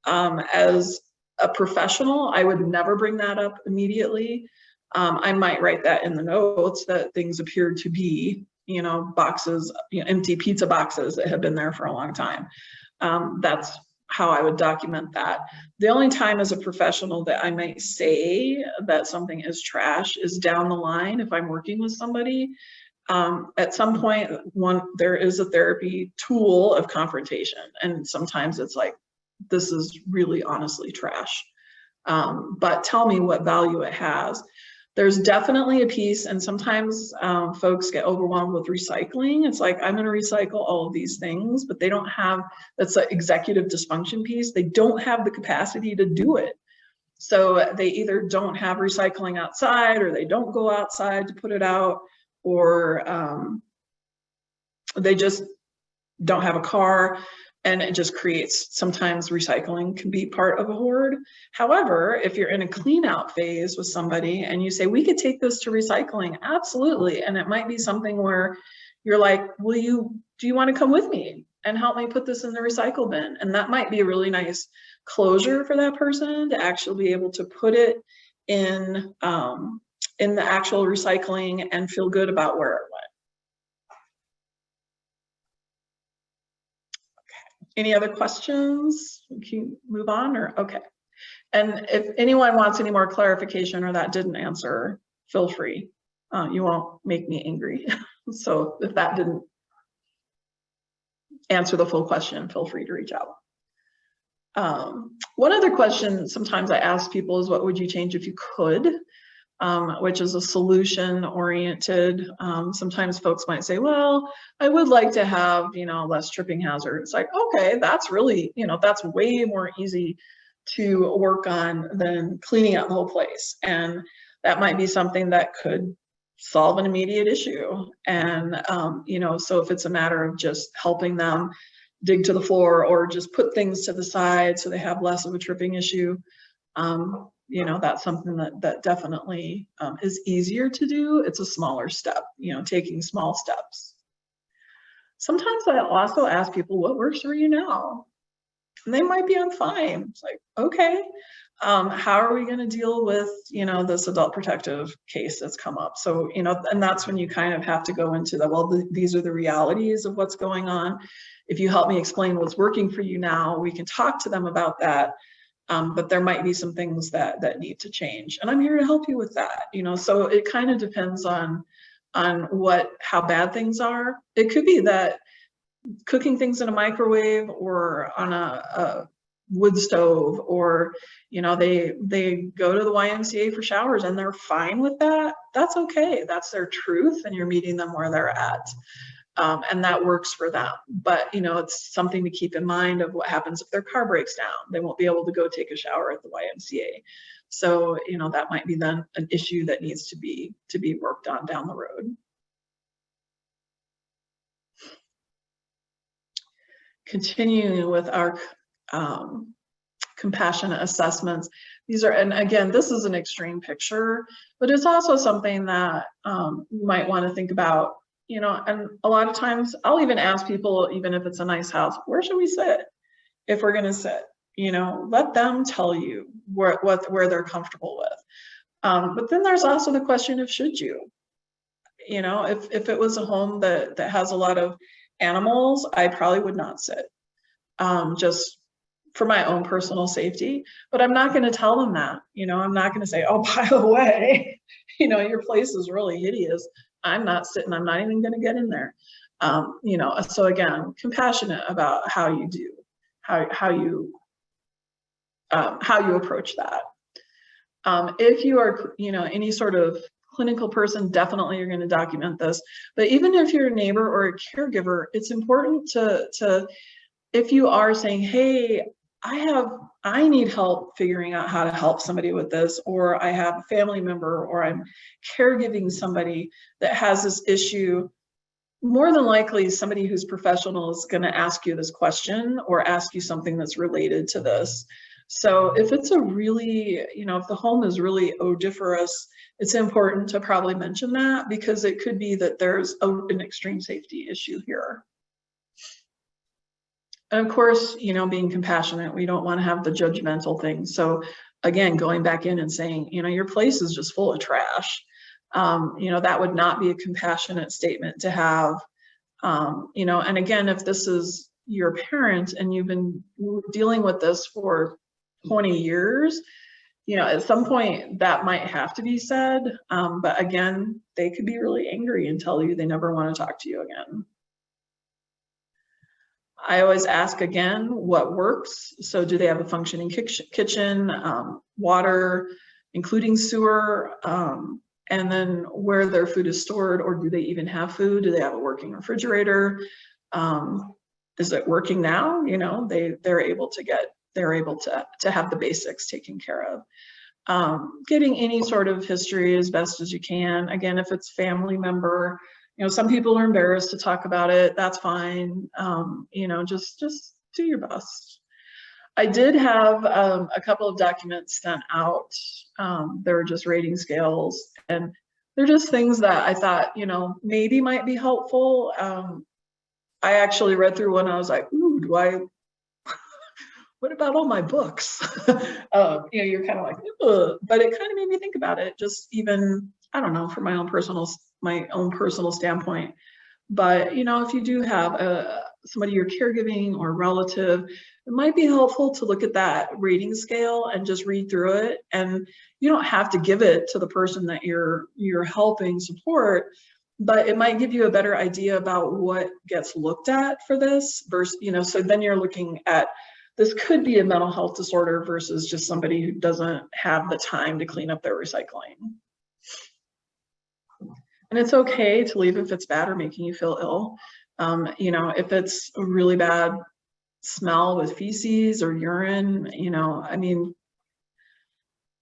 As a professional, I would never bring that up immediately. I might write that in the notes that things appear to be, you know, boxes, you know, empty pizza boxes that have been there for a long time. That's how I would document that. The only time as a professional that I might say that something is trash is down the line if I'm working with somebody. At some point, there is a therapy tool of confrontation, and sometimes it's like, this is really honestly trash, but tell me what value it has. There's definitely a piece, and sometimes folks get overwhelmed with recycling. It's like, I'm going to recycle all of these things, but they don't have, that's an executive dysfunction piece. They don't have the capacity to do it. So they either don't have recycling outside, or they don't go outside to put it out, or they just don't have a car. And it just creates, sometimes recycling can be part of a hoard. However, if you're in a clean out phase with somebody and you say, we could take this to recycling, absolutely. And it might be something where you're like, do you want to come with me and help me put this in the recycle bin? And that might be a really nice closure for that person to actually be able to put it in the actual recycling and feel good about where it went. Any other questions? Can you move on, or okay? And if anyone wants any more clarification or that didn't answer, feel free. You won't make me angry. So if that didn't answer the full question, feel free to reach out. One other question sometimes I ask people is, what would you change if you could? Which is a solution oriented. Sometimes folks might say, well, I would like to have, you know, less tripping hazard. It's like, okay, that's really, you know, that's way more easy to work on than cleaning out the whole place. And that might be something that could solve an immediate issue. And, you know, so if it's a matter of just helping them dig to the floor or just put things to the side so they have less of a tripping issue, you know, that's something that definitely is easier to do. It's a smaller step, you know, taking small steps. Sometimes I also ask people, what works for you now? And they might be on fine. It's like, okay, how are we going to deal with, you know, this adult protective case that's come up? So, you know, and that's when you kind of have to go into the, well, these are the realities of what's going on. If you help me explain what's working for you now, we can talk to them about that. But there might be some things that need to change, and I'm here to help you with that. You know, so it kind of depends on how bad things are. It could be that cooking things in a microwave or on a wood stove, or, you know, they go to the YMCA for showers and they're fine with that. That's okay. That's their truth, and you're meeting them where they're at. And that works for them. But, you know, it's something to keep in mind of what happens if their car breaks down. They won't be able to go take a shower at the YMCA. So, you know, that might be then an issue that needs to be worked on down the road. Continuing with our compassionate assessments. These are, and again, this is an extreme picture, but it's also something that you might want to think about, you know, and a lot of times I'll even ask people, even if it's a nice house, where should we sit if we're going to sit? You know, let them tell you where they're comfortable with. But then there's also the question of should you? You know, if it was a home that has a lot of animals, I probably would not sit, just for my own personal safety. But I'm not going to tell them that. You know, I'm not going to say, oh, by the way, you know, your place is really hideous. I'm not sitting. I'm not even going to get in there. You know, so again, compassionate about how you do, how you approach that. If you are, you know, any sort of clinical person, definitely you're going to document this. But even if you're a neighbor or a caregiver, it's important to if you are saying, hey, I need help figuring out how to help somebody with this, or I have a family member, or I'm caregiving somebody that has this issue, more than likely somebody who's professional is going to ask you this question or ask you something that's related to this. So if it's a really, you know, if the home is really odoriferous, it's important to probably mention that, because it could be that there's an extreme safety issue here. And of course, you know, being compassionate, we don't want to have the judgmental thing. So again, going back in and saying, you know, your place is just full of trash. You know, that would not be a compassionate statement to have. You know, and again, if this is your parent and you've been dealing with this for 20 years, you know, at some point that might have to be said. But again, they could be really angry and tell you they never want to talk to you again. I always ask again, what works? So do they have a functioning kitchen, water, including sewer, and then where their food is stored, or do they even have food? Do they have a working refrigerator? Is it working now? You know, they're able to have the basics taken care of. Getting any sort of history as best as you can. Again, if it's family member, you know, some people are embarrassed to talk about it. That's fine. You know, just do your best. I did have a couple of documents sent out. They were just rating scales, and they're just things that I thought, you know, maybe might be helpful. I actually read through one. I was like, ooh, what about all my books? You know, you're kind of like, ugh. But it kind of made me think about it. Just even, I don't know, from my own personal standpoint. But, you know, if you do have somebody you're caregiving or relative, it might be helpful to look at that rating scale and just read through it. And you don't have to give it to the person that you're helping support, but it might give you a better idea about what gets looked at for this versus, you know, so then you're looking at, this could be a mental health disorder versus just somebody who doesn't have the time to clean up their recycling. And it's okay to leave if it's bad or making you feel ill. You know, if it's a really bad smell with feces or urine, you know, I mean,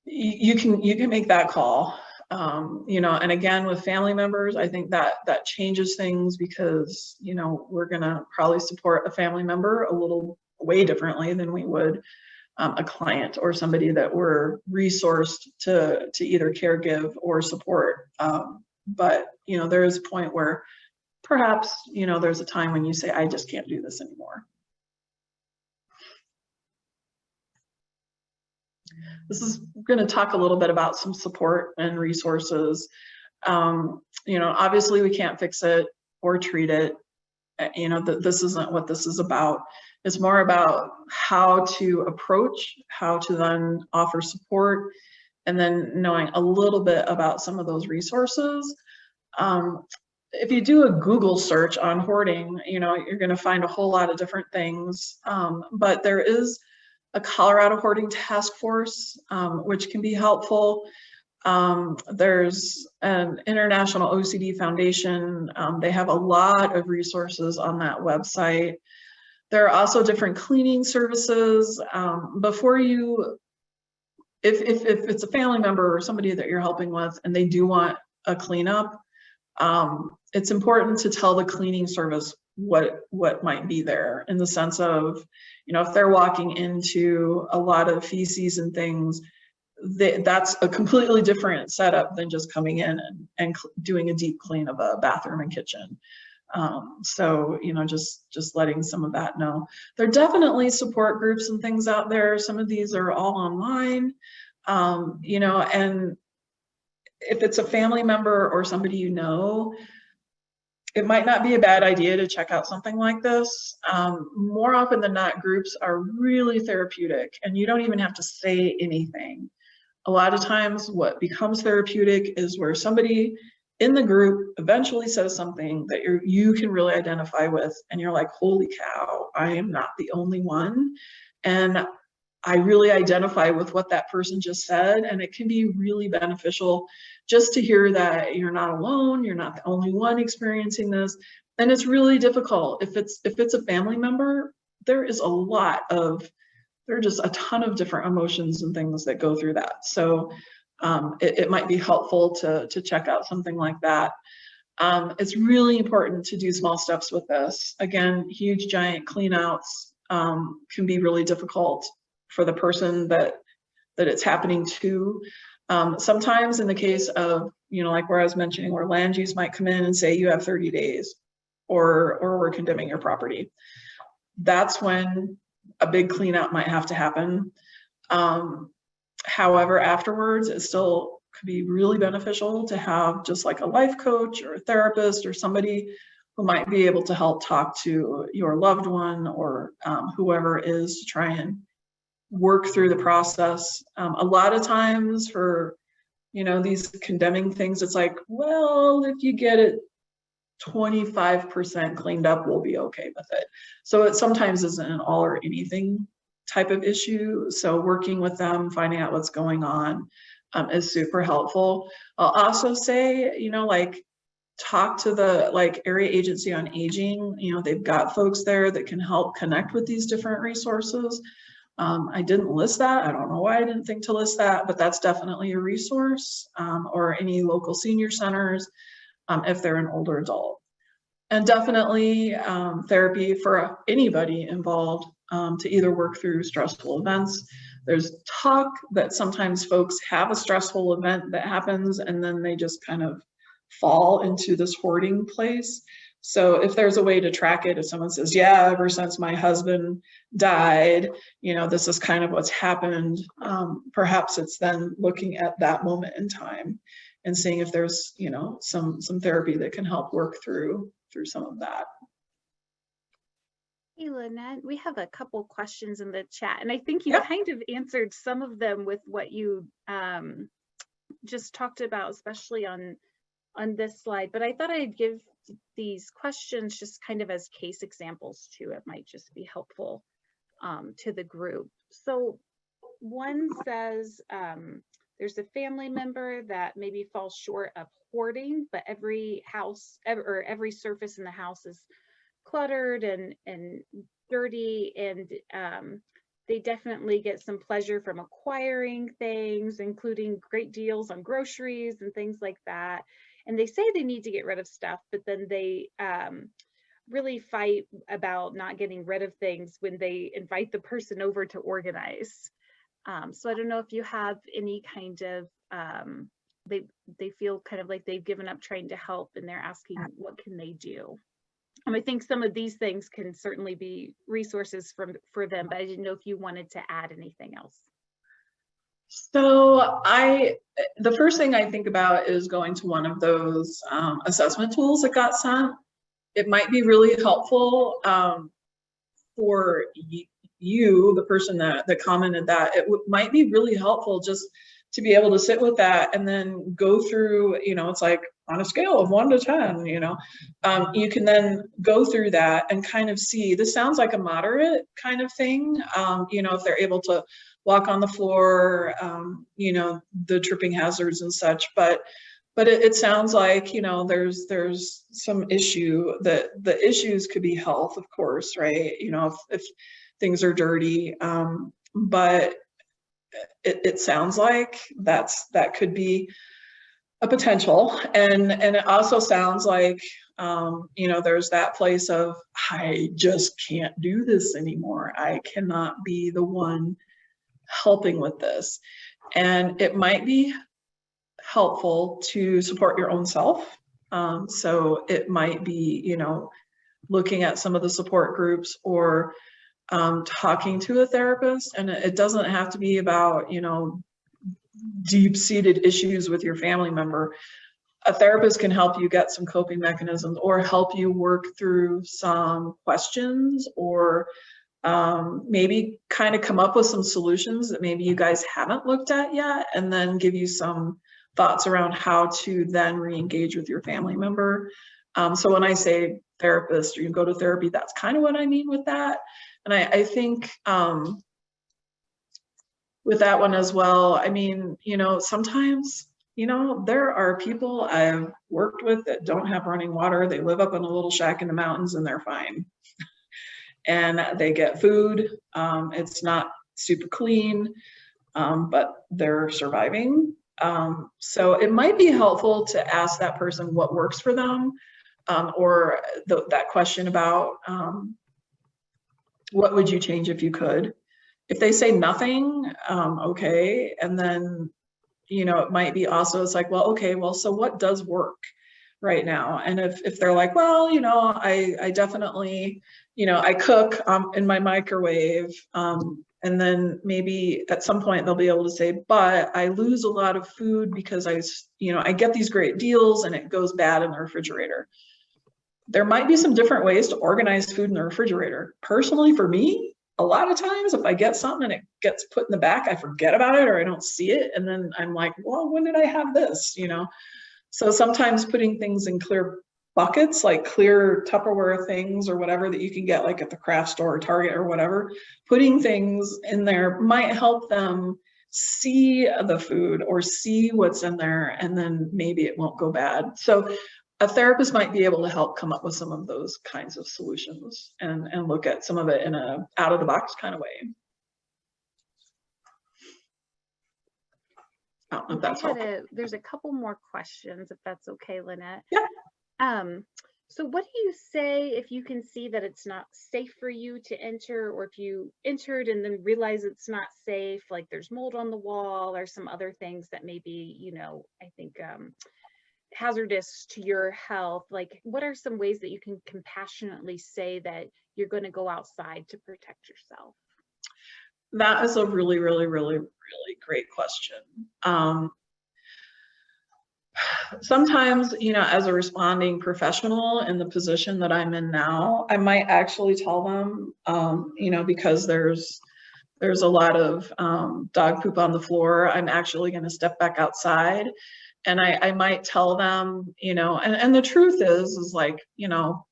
you can make that call. You know, and again, with family members, I think that changes things, because, you know, we're gonna probably support a family member a little way differently than we would a client or somebody that we're resourced to either caregive or support. But, you know, there is a point where perhaps, you know, there's a time when you say, I just can't do this anymore. This is going to talk a little bit about some support and resources. You know, obviously we can't fix it or treat it. You know, this isn't what this is about. It's more about how to approach, how to then offer support, and then knowing a little bit about some of those resources. If you do a Google search on hoarding, you know, you're going to find a whole lot of different things. But there is a Colorado Hoarding Task Force, which can be helpful. There's an International OCD Foundation. They have a lot of resources on that website. There are also different cleaning services. Before you, if it's a family member or somebody that you're helping with and they do want a cleanup, it's important to tell the cleaning service what might be there, in the sense of, you know, if they're walking into a lot of feces and things, that's a completely different setup than just coming in and doing a deep clean of a bathroom and kitchen. So, you know, just letting some of that know. There are definitely support groups and things out there. Some of these are all online, you know, and if it's a family member or somebody you know, it might not be a bad idea to check out something like this. More often than not, groups are really therapeutic, and you don't even have to say anything. A lot of times what becomes therapeutic is where somebody in the group eventually says something that you can really identify with, and you're like, holy cow, I am not the only one. And I really identify with what that person just said, and it can be really beneficial just to hear that you're not alone, you're not the only one experiencing this. And it's really difficult. If it's a family member, there is are just a ton of different emotions and things that go through that. So it might be helpful to check out something like that. It's really important to do small steps with this. Again, huge giant cleanouts can be really difficult for the person that it's happening to. Sometimes in the case of, you know, like where I was mentioning, where land use might come in and say you have 30 days or we're condemning your property. That's when a big clean out might have to happen. However, afterwards, it still could be really beneficial to have just like a life coach or a therapist or somebody who might be able to help talk to your loved one or whoever is, to try and work through the process. A lot of times for, you know, these condemning things, it's like, well, if you get it 25% cleaned up, we'll be okay with it. So it sometimes isn't an all or anything type of issue. So working with them, finding out what's going on is super helpful. I'll also say, you know, like talk to the area agency on aging. You know, they've got folks there that can help connect with these different resources. I didn't list that. I don't know why I didn't think to list that, but that's definitely a resource, or any local senior centers if they're an older adult. And definitely therapy for anybody involved to either work through stressful events. There's talk that sometimes folks have a stressful event that happens and then they just kind of fall into this hoarding place. So if there's a way to track it, if someone says, yeah, ever since my husband died, you know, this is kind of what's happened, perhaps it's then looking at that moment in time and seeing if there's, you know, some therapy that can help work through some of that. Hey, Lynette, we have a couple questions in the chat, and I think you Yep. kind of answered some of them with what you just talked about, especially on this slide, but I thought I'd give these questions just kind of as case examples too. It might just be helpful to the group. So one says there's a family member that maybe falls short of hoarding, but every house or every surface in the house is cluttered and dirty, and they definitely get some pleasure from acquiring things, including great deals on groceries and things like that. And they say they need to get rid of stuff, but then they really fight about not getting rid of things when they invite the person over to organize. So I don't know if you have any kind of, they feel kind of like they've given up trying to help, and they're asking what can they do. I think some of these things can certainly be resources for them, but I didn't know if you wanted to add anything else. So the first thing I think about is going to one of those assessment tools that got sent. It might be really helpful for you, the person that commented that. It might be really helpful just to be able to sit with that and then go through, you know, it's like, on a scale of 1 to 10, you know, you can then go through that and kind of see, this sounds like a moderate kind of thing. You know, if they're able to walk on the floor, you know, the tripping hazards and such, but it sounds like, you know, there's some issue, that the issues could be health, of course, right? You know, if things are dirty, but it sounds like that could be a potential. And it also sounds like, you know, there's that place of, I just can't do this anymore. I cannot be the one helping with this. And it might be helpful to support your own self. So it might be, you know, looking at some of the support groups, or talking to a therapist. And it doesn't have to be about, you know, deep-seated issues with your family member. A therapist can help you get some coping mechanisms, or help you work through some questions, or maybe kind of come up with some solutions that maybe you guys haven't looked at yet, and then give you some thoughts around how to then re-engage with your family member. So when I say therapist, or you can go to therapy, that's kind of what I mean with that. And I think with that one as well, I mean, you know, sometimes, you know, there are people I've worked with that don't have running water. They live up in a little shack in the mountains and they're fine. And they get food. It's not super clean, but they're surviving. So it might be helpful to ask that person what works for them, or that question about what would you change if you could? If they say nothing, okay. And then, you know, it might be also, it's like, well, okay, well, so what does work right now? And if they're like, well, you know, I definitely, you know, I cook in my microwave, and then maybe at some point they'll be able to say, but I lose a lot of food because you know, I get these great deals and it goes bad in the refrigerator. There might be some different ways to organize food in the refrigerator. Personally, for me, a lot of times if I get something and it gets put in the back, I forget about it, or I don't see it. And then I'm like, well, when did I have this? You know? So sometimes putting things in clear buckets, like clear Tupperware things or whatever that you can get like at the craft store or Target or whatever, putting things in there might help them see the food or see what's in there, and then maybe it won't go bad. So a therapist might be able to help come up with some of those kinds of solutions, and look at some of it in a out of the box kind of way. I don't know if that's helpful. There's a couple more questions, if that's okay, Lynette. Yeah. So what do you say if you can see that it's not safe for you to enter, or if you entered and then realize it's not safe, like there's mold on the wall or some other things that may be, you know, I think hazardous to your health? Like, what are some ways that you can compassionately say that you're going to go outside to protect yourself? That is a really, really, really, really great question. Sometimes, you know, as a responding professional in the position that I'm in now, I might actually tell them, you know, because there's a lot of dog poop on the floor, I'm actually going to step back outside. And I might tell them, you know, and the truth is like, you know,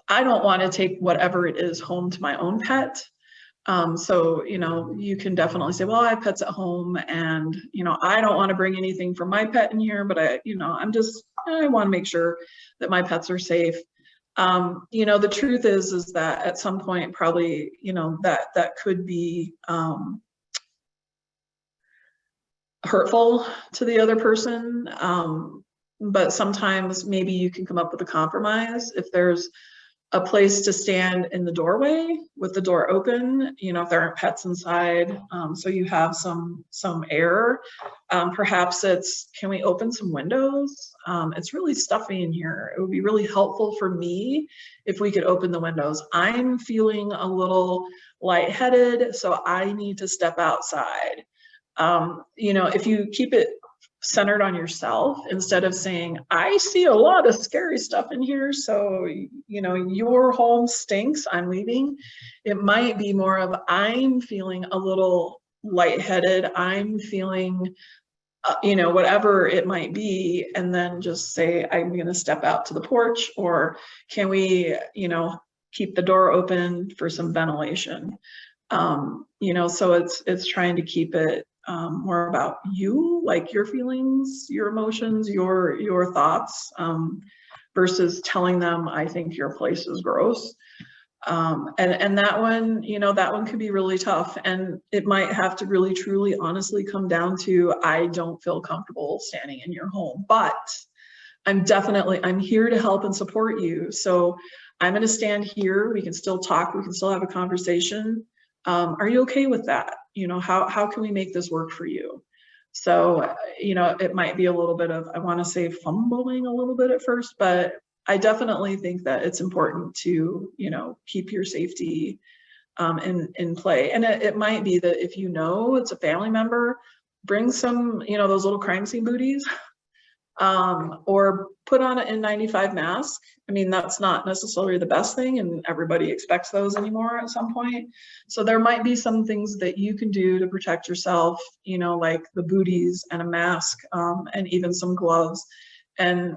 I don't want to take whatever it is home to my own pet. So, you know, you can definitely say, well, I have pets at home, and, you know, I don't want to bring anything from my pet in here, but I want to make sure that my pets are safe. You know, the truth is that at some point, probably, you know, that could be hurtful to the other person. But sometimes maybe you can come up with a compromise. If there's a place to stand in the doorway with the door open, you know, if there aren't pets inside, so you have some air. Perhaps it's, can we open some windows? It's really stuffy in here. It would be really helpful for me if we could open the windows. I'm feeling a little lightheaded, so I need to step outside. You know, if you keep it centered on yourself, instead of saying, I see a lot of scary stuff in here, so, you know, your home stinks, I'm leaving. It might be more of, I'm feeling a little lightheaded, I'm feeling you know, whatever it might be, and then just say, I'm going to step out to the porch, or can we, you know, keep the door open for some ventilation? You know, so it's trying to keep it more about you, like your feelings, your emotions, your thoughts, versus telling them, I think your place is gross. And that one, you know, that one could be really tough, and it might have to really, truly, honestly come down to, I don't feel comfortable standing in your home, but I'm here to help and support you. So I'm going to stand here. We can still talk. We can still have a conversation. Are you okay with that? You know, how can we make this work for you? So, you know, it might be a little bit of, I want to say fumbling a little bit at first, but I definitely think that it's important to, you know, keep your safety in play. And it might be that if you know it's a family member, bring some, you know, those little crime scene booties, or put on an N95 mask. I mean, that's not necessarily the best thing, and everybody expects those anymore at some point. So there might be some things that you can do to protect yourself, you know, like the booties and a mask, and even some gloves, and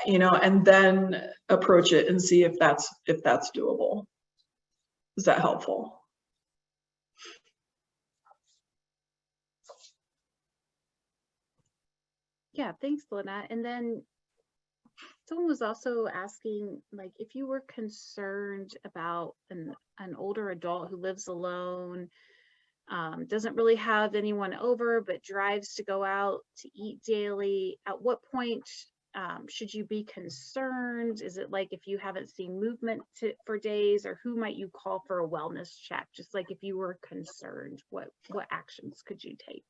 you know, and then approach it and see if that's doable. Is that helpful? Yeah, thanks, Lynette. And then someone was also asking, like, if you were concerned about an older adult who lives alone, doesn't really have anyone over, but drives to go out to eat daily, at what point should you be concerned? Is it like if you haven't seen movement for days, or who might you call for a wellness check? Just like if you were concerned, what actions could you take?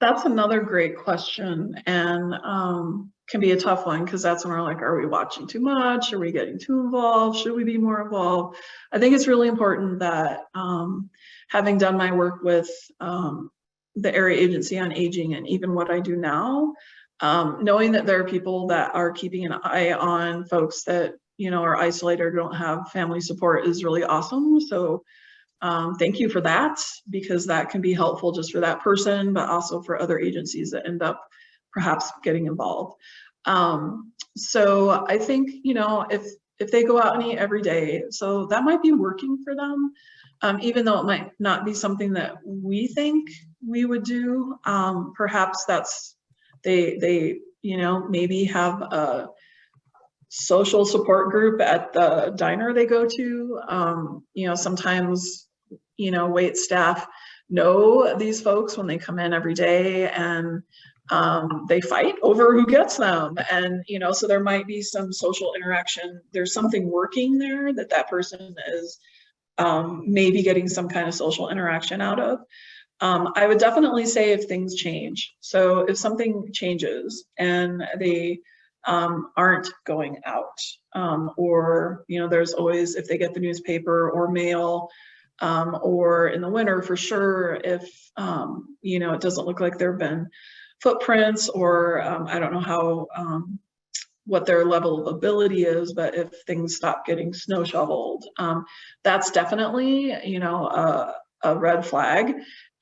That's another great question, and can be a tough one, because that's when we're like, are we watching too much? Are we getting too involved? Should we be more involved? I think it's really important that, having done my work with the Area Agency on Aging, and even what I do now, knowing that there are people that are keeping an eye on folks that, you know, are isolated or don't have family support is really awesome. So thank you for that, because that can be helpful just for that person, but also for other agencies that end up perhaps getting involved. So I think, you know, if they go out and eat every day, so that might be working for them, even though it might not be something that we think we would do. Perhaps that's, they, you know, maybe have a social support group at the diner they go to. You know, sometimes, you know, wait staff know these folks when they come in every day, and they fight over who gets them. And, you know, so there might be some social interaction. There's something working there that person is maybe getting some kind of social interaction out of. I would definitely say if things change. So if something changes and they aren't going out, or, you know, there's always, if they get the newspaper or mail, or in the winter for sure, if, you know, it doesn't look like there have been footprints, or I don't know how, what their level of ability is, but if things stop getting snow shoveled, that's definitely, you know, a red flag.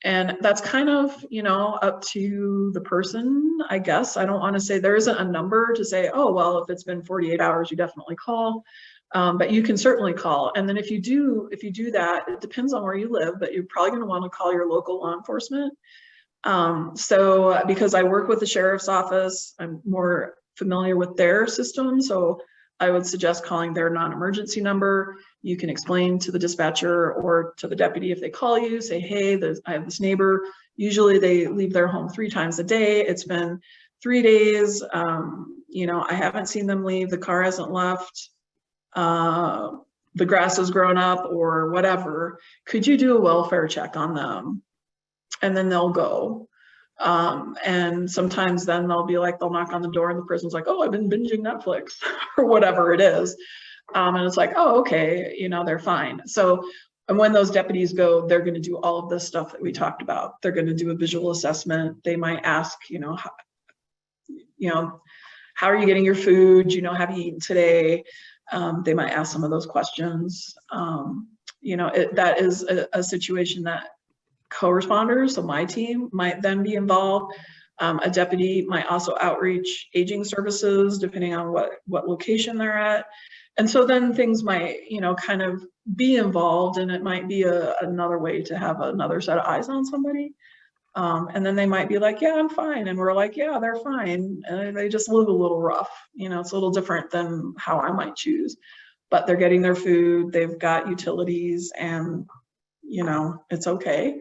And that's kind of, you know, up to the person, I guess. I don't want to say, there isn't a number to say, oh, well, if it's been 48 hours, you definitely call. But you can certainly call. And then if you do that, it depends on where you live, but you're probably going to want to call your local law enforcement. So because I work with the sheriff's office, I'm more familiar with their system. So I would suggest calling their non-emergency number. You can explain to the dispatcher or to the deputy if they call you, say, hey, I have this neighbor. Usually they leave their home 3 times a day. It's been 3 days. You know, I haven't seen them leave. The car hasn't left. The grass has grown up or whatever. Could you do a welfare check on them? And then they'll go. And sometimes then they'll be like, they'll knock on the door and the person's like, oh, I've been binging Netflix or whatever it is. And it's like, oh, okay, you know, they're fine. So, and when those deputies go, they're going to do all of this stuff that we talked about. They're going to do a visual assessment. They might ask, you know, how are you getting your food? You know, have you eaten today? They might ask some of those questions. You know, that is a situation that co-responders, so my team, might then be involved. A deputy might also outreach aging services depending on what location they're at. And so then things might, you know, kind of be involved, and it might be another way to have another set of eyes on somebody. And then they might be like, yeah, I'm fine. And we're like, yeah, they're fine. And they just live a little rough. You know, it's a little different than how I might choose, but they're getting their food, they've got utilities, and, you know, it's okay.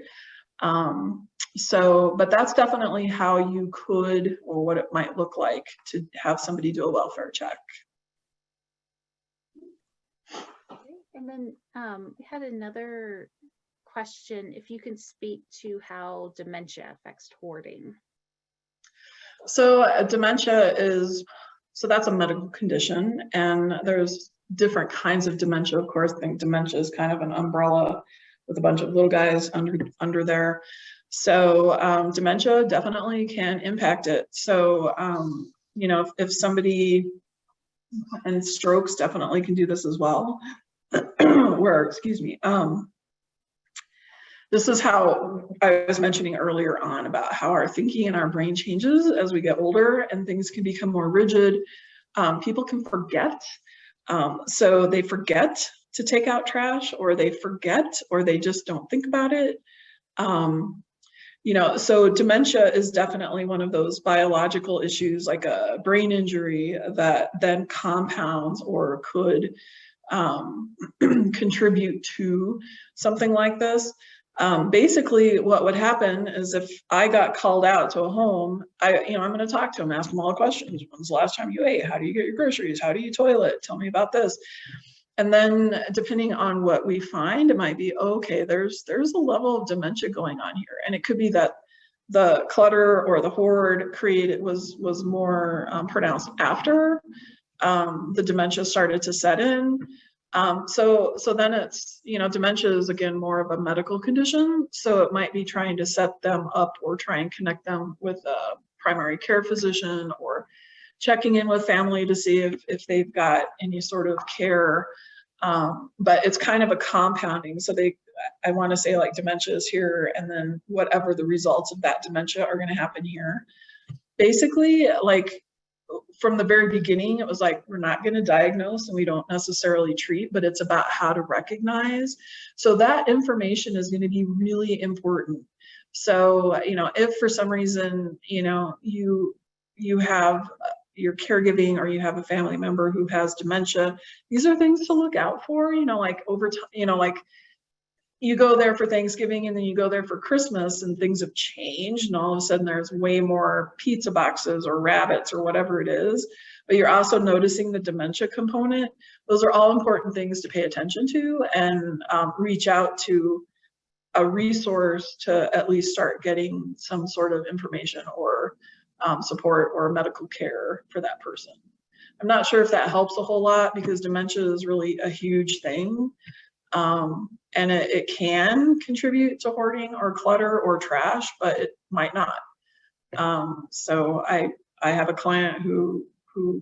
So, but that's definitely how you could, or what it might look like to have somebody do a welfare check. And then we had another question, if you can speak to how dementia affects hoarding. So dementia is, so that's a medical condition, and there's different kinds of dementia. Of course, I think dementia is kind of an umbrella with a bunch of little guys under there. So dementia definitely can impact it. So, you know, if somebody, and strokes definitely can do this as well, where, excuse me, this is how I was mentioning earlier on about how our thinking and our brain changes as we get older, and things can become more rigid. People can forget. So they forget to take out trash, or they forget, or they just don't think about it. You know, so dementia is definitely one of those biological issues, like a brain injury, that then compounds or could contribute to something like this. Basically, what would happen is if I got called out to a home, I'm going to talk to them, ask them all the questions. When's the last time you ate? How do you get your groceries? How do you toilet? Tell me about this. And then depending on what we find, it might be, okay, there's a level of dementia going on here. And it could be that the clutter or the hoard created was more pronounced after the dementia started to set in. So then it's, you know, dementia is again more of a medical condition. So it might be trying to set them up or try and connect them with a primary care physician, or checking in with family to see if they've got any sort of care. But it's kind of a compounding. So I want to say like dementia is here, and then whatever the results of that dementia are going to happen here. Basically, like from the very beginning, it was like, we're not going to diagnose and we don't necessarily treat, but it's about how to recognize. So that information is going to be really important. So, you know, if for some reason, you know, you have you're caregiving, or you have a family member who has dementia, these are things to look out for, you know, like over time, you know, like you go there for Thanksgiving and then you go there for Christmas and things have changed, and all of a sudden there's way more pizza boxes or rabbits or whatever it is, but you're also noticing the dementia component. Those are all important things to pay attention to, and reach out to a resource to at least start getting some sort of information or support or medical care for that person. I'm not sure if that helps a whole lot, because dementia is really a huge thing. And it can contribute to hoarding or clutter or trash, but it might not. So I have a client who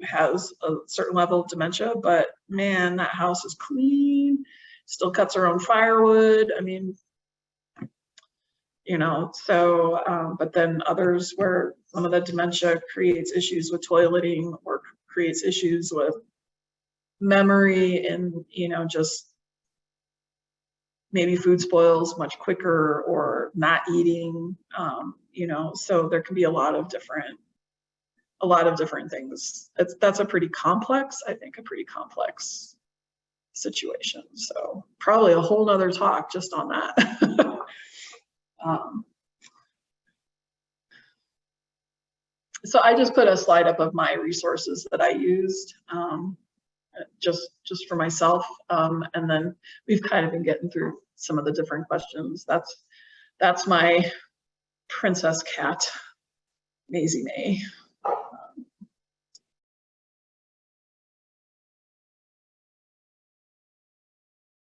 has a certain level of dementia, but man, that house is clean, still cuts her own firewood. I mean, you know, so, but then others where some of the dementia creates issues with toileting, or creates issues with memory, and, you know, just maybe food spoils much quicker, or not eating, you know, so there can be a lot of different things. That's a pretty complex, I think, a pretty complex situation. So probably a whole nother talk just on that. So I just put a slide up of my resources that I used, just for myself, and then we've kind of been getting through some of the different questions. That's my princess cat, Maisie May.